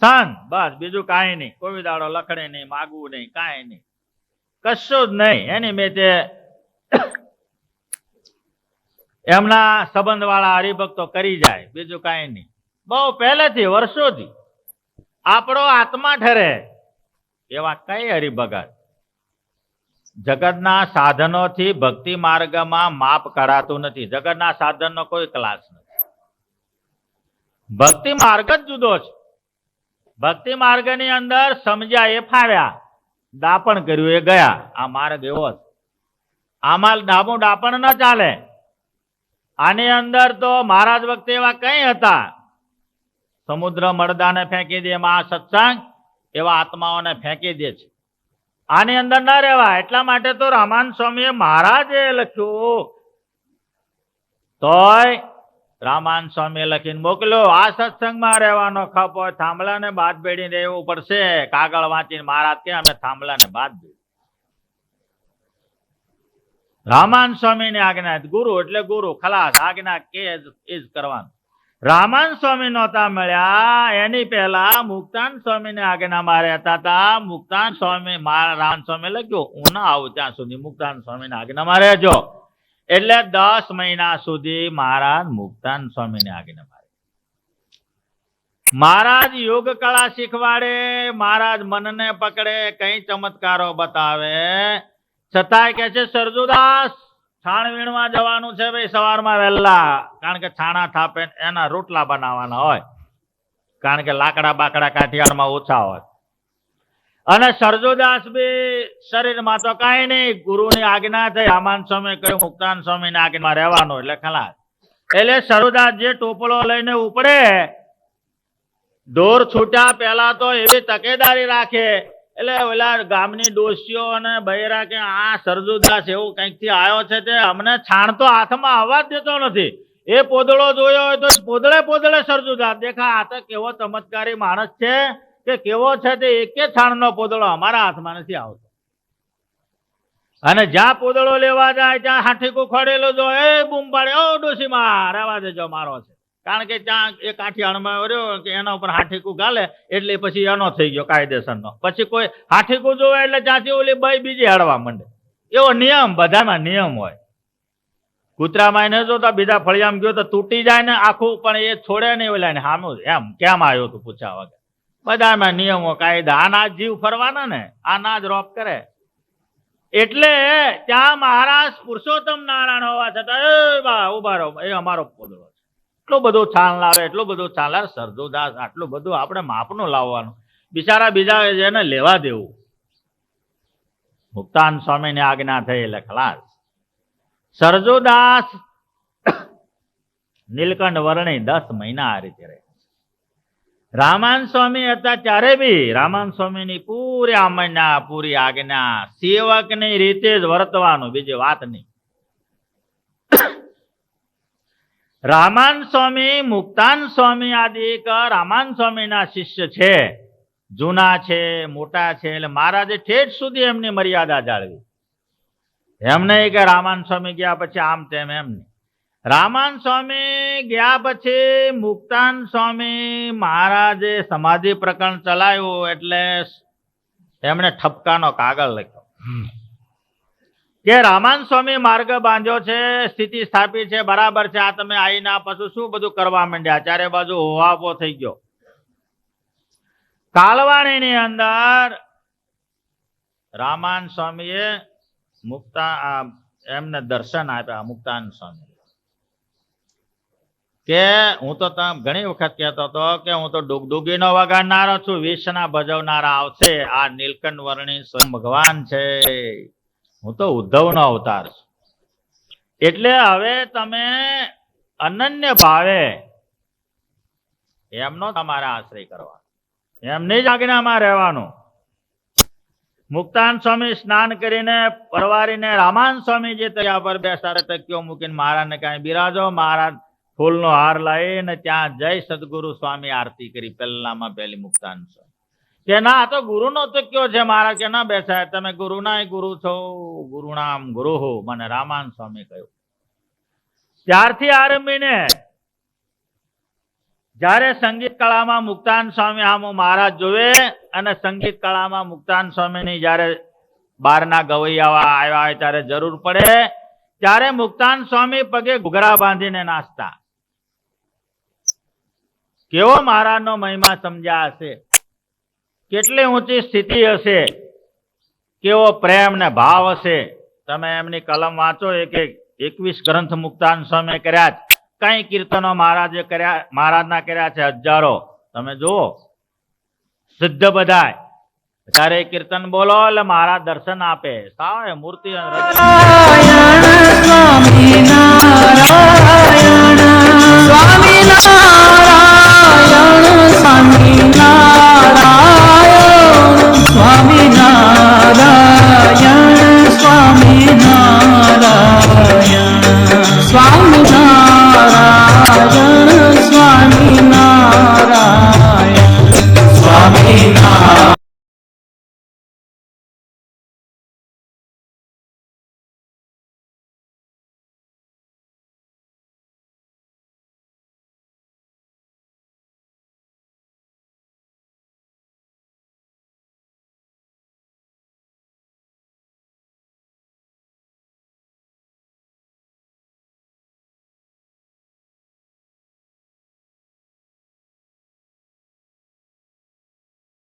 સંત, બસ બીજું કાંઈ નહીં, કોઈ દાડો લખડે નહીં, માગવું નહીં, કાંઈ નહીં, કશું જ નહીં. એની મેં તે એમના સંબંધ વાળા હરિભક્તો કરી જાય, બીજું કાંઈ નહીં. બહુ પહેલેથી વર્ષોથી આપણો આત્મા ઠરે એવા કઈ હરિભગત. જગતના સાધનોથી ભક્તિ માર્ગમાં માપ કરાતું નથી. જગતના સાધનનો કોઈ ક્લાસ નથી. ભક્તિ માર્ગ જ જુદો છે. ભક્તિ માર્ગની અંદર સમજ્યા એ ફાવ્યા, દાપણ કર્યું એ ગયા. આ માર્ગ એવો છે. આમાં ડાબું ડાપણ ન ચાલે. આની અંદર તો મહારાજ વખતે એવા કઈ હતા, સમુદ્ર મળદાને ફેંકી દે એમાં સત્સંગ એવા આત્માઓને ફેંકી દે છે. આની અંદર ન રહેવાય. એટલા માટે તો રામાન સ્વામીએ મહારાજે લખ્યું, તોય રામાન સ્વામીએ લખીને મોકલ્યો, આ સત્સંગમાં રહેવાનો ખપ હોય થાંભલાને બાદ બેડીને રહેવું પડશે. કાગળ વાંચીને મહારાજ કે અમે થાંભલાને બાદ બેડી. રામાન સ્વામીની આજ્ઞા, ગુરુ એટલે ગુરુ, ખલાસ, આજ્ઞા કે એ જ કરવાનું. રામાન સ્વામી નહોતા મળ્યા એની પહેલા મુક્તાન સ્વામી ને આજ્ઞામાં રહેતા હતા. મુક્તાન સ્વામી રામ સ્વામી લખ્યું હું ના આવું ત્યાં સુધી મુક્તાન સ્વામી ને આજ્ઞામાં રહેજો. એટલે 10 મહિના સુધી મહારાજ મુક્તાન સ્વામી ને આજ્ઞામાં રહે. મહારાજ યોગ કળા શીખવાડે, મહારાજ મનને પકડે, કઈ ચમત્કારો બતાવે, છતાંય કે છે સરજુદાસ છાણ વીણવા જવાનું છે ભાઈ સવારમાં વહેલા, કારણ કે છાણા થાપે એના રોટલા બનાવવાના હોય, કારણ કે લાકડા બાકડા કાઠિયાવાડમાં ઓછા હોય. અને સરજુદાસ બી શરીરમાં તો કઈ નહીં, ગુરુની આજ્ઞા થઈ, રામાન સ્વામી કહ્યું મુક્તાન સ્વામીની આજ્ઞામાં રહેવાનું એટલે ખલાસ. એટલે સરજુદાસ જે ટોપલો લઈને ઉપડે, ઢોર છૂટ્યા પહેલા તો એવી તકેદારી રાખે, એટલે ઓલા ગામની ડોસીઓ અને બૈરા કે આ સરજુદાસ એવું કંઈક થી આવ્યો છે તે અમને છાણ તો હાથમાં આવવા જ દેતો નથી. એ પોદળો જોયો હોય તો પોદળે સરજુદાસ દેખા, આ તો કેવો ચમત્કારી માણસ છે કે કેવો છે તે એકે છાણનો પોદળો અમારા હાથમાં નથી આવતો. અને જ્યાં પોદળો લેવા જાય ત્યાં હાઠીકું ખડેલું જો એ બૂમ પાડે, ઓ ડોસીમાં રહેવા દેજો મારો છે, કારણ કે ત્યાં એ કાઠિયાવાડમાં રહ્યો કે એના ઉપર હાઠીકું ગાલે એટલે પછી એનો થઈ ગયો કાયદેસરનો. પછી કોઈ હાઠીકું જોવે એટલે ત્યાંથી ઓલી બાઈ બીજી હાડવા માંડે. એવો નિયમ, બધામાં નિયમ હોય. કૂતરામાં ન જોતા બીજા ફળિયામાં ગયો તો તૂટી જાય ને આખું, પણ એ છોડે નહીં ઓલા ને સામું એમ કેમ આવ્યો તું પૂછ્યા વગર. બધામાં નિયમો કાયદા, આના જીવ ફરવાના ને આના જ રોપ કરે. એટલે ત્યાં મહારાજ પુરુષોત્તમ નારાયણ હોવા છતાં એ બા ઉભા રહો, એ અમારો પોદળો. એટલું બધું છાણ લાવે, એટલું બધું છાણ લાવે સરજુદાસ, આટલું બધું આપણે માપનું લાવવાનું, બિચારા બીજા એને લેવા દેવું. મુક્તાન સ્વામી ની આજ્ઞા થઈ એટલે ખલાસ. સરજુદાસ નીલકંઠ વર્ણી 10 મહિના આ રીતે રહે. રામાન સ્વામી હતા ત્યારે બી રામાન સ્વામી ની પૂરી આમના પૂરી આજ્ઞા, સેવક ની રીતે જ વર્તવાનું, બીજી વાત નહીં. રામાન સ્વામી મુક્તાન સ્વામી આદિ રામાન સ્વામી ના શિષ્ય છે, જૂના છે, મોટા છે, એટલે મહારાજે ઠેઠ સુધી એમની મર્યાદા જાળવી. એમ નહીં કે રામાન સ્વામી ગયા પછી આમ તેમ, એમ નહીં. રામાન સ્વામી ગયા પછી મુક્તાન સ્વામી મહારાજે સમાધિ પ્રકરણ ચલાવ્યું, એટલે એમણે ઠપકાનો કાગળ લખ્યો કે રામાન સ્વામી માર્ગ બાંધ્યો છે, સ્થિતિ સ્થાપી છે, બરાબર છે, આ તમે આઈના પછી શું બધું કરવા માંડ્યા, ચારે બાજુ હોવાપો થઈ ગયો. કાલવાણીની અંદર રામાન સ્વામીએ એમને દર્શન આપ્યા. મુક્તાન સ્વામી કે હું તો ઘણી વખત કહેતો હતો કે હું તો ડુગડુગીનો વગાડનારો છું, વિષના ભજવનારા આવશે, આ નીલકંઠ વર્ણી સ્વયં ભગવાન છે, હું તો ઉદ્ધવનો અવતાર છું. એટલે હવે તમે અનન્ય ભાવે એમનો તમારે આશ્રય કરવાનો, એમની જ આજ્ઞામાં રહેવાનું. મુક્તાન સ્વામી સ્નાન કરીને પરવારીને રામાન સ્વામી જે તૈયા પર બેસાડે તકીઓ મૂકીને મહારાજને કાંઈ બિરાજો. મહારાજ ફૂલનો હાર લાવીને ત્યાં જય સદગુરુ સ્વામી આરતી કરી, પહેલામાં પહેલી મુક્તાન સ્વામી કે ના આ તો ગુરુનો તકીઓ છે. મહારાજ કે ના બેસાય, તમે ગુરુના ગુરુ છો, ગુરુનામ ગુરુ હો, મને રામાન સ્વામી કહ્યું. ત્યારથી આરંભીને જ્યારે સંગીત કળામાં મુક્તાન સ્વામી આમ મહારાજ જોવે, અને સંગીત કળામાં મુક્તાન સ્વામીની જ્યારે બહારના ગવૈયા આવ્યા હોય ત્યારે જરૂર પડે, ત્યારે મુક્તાન સ્વામી પગે ઘૂઘરા બાંધીને નાચતા. કેવો મહારાજનો મહિમા સમજ્યા હશે, કેટલી ઊંચી સ્થિતિ હશે, કેવો પ્રેમ ને ભાવ હશે. તમે એમની કલમ વાંચો, 21 ગ્રંથ મુક્તાન સ્વામી કર્યા, કઈ કીર્તનો મહારાજે કર્યા, મહારાજના કર્યા છે હજારો. તમે જુઓ સિદ્ધ બધાય, ત્યારે કીર્તન બોલો એટલે મહારાજ દર્શન આપે. સાવ મૂર્તિ સ્વામિનારાયણ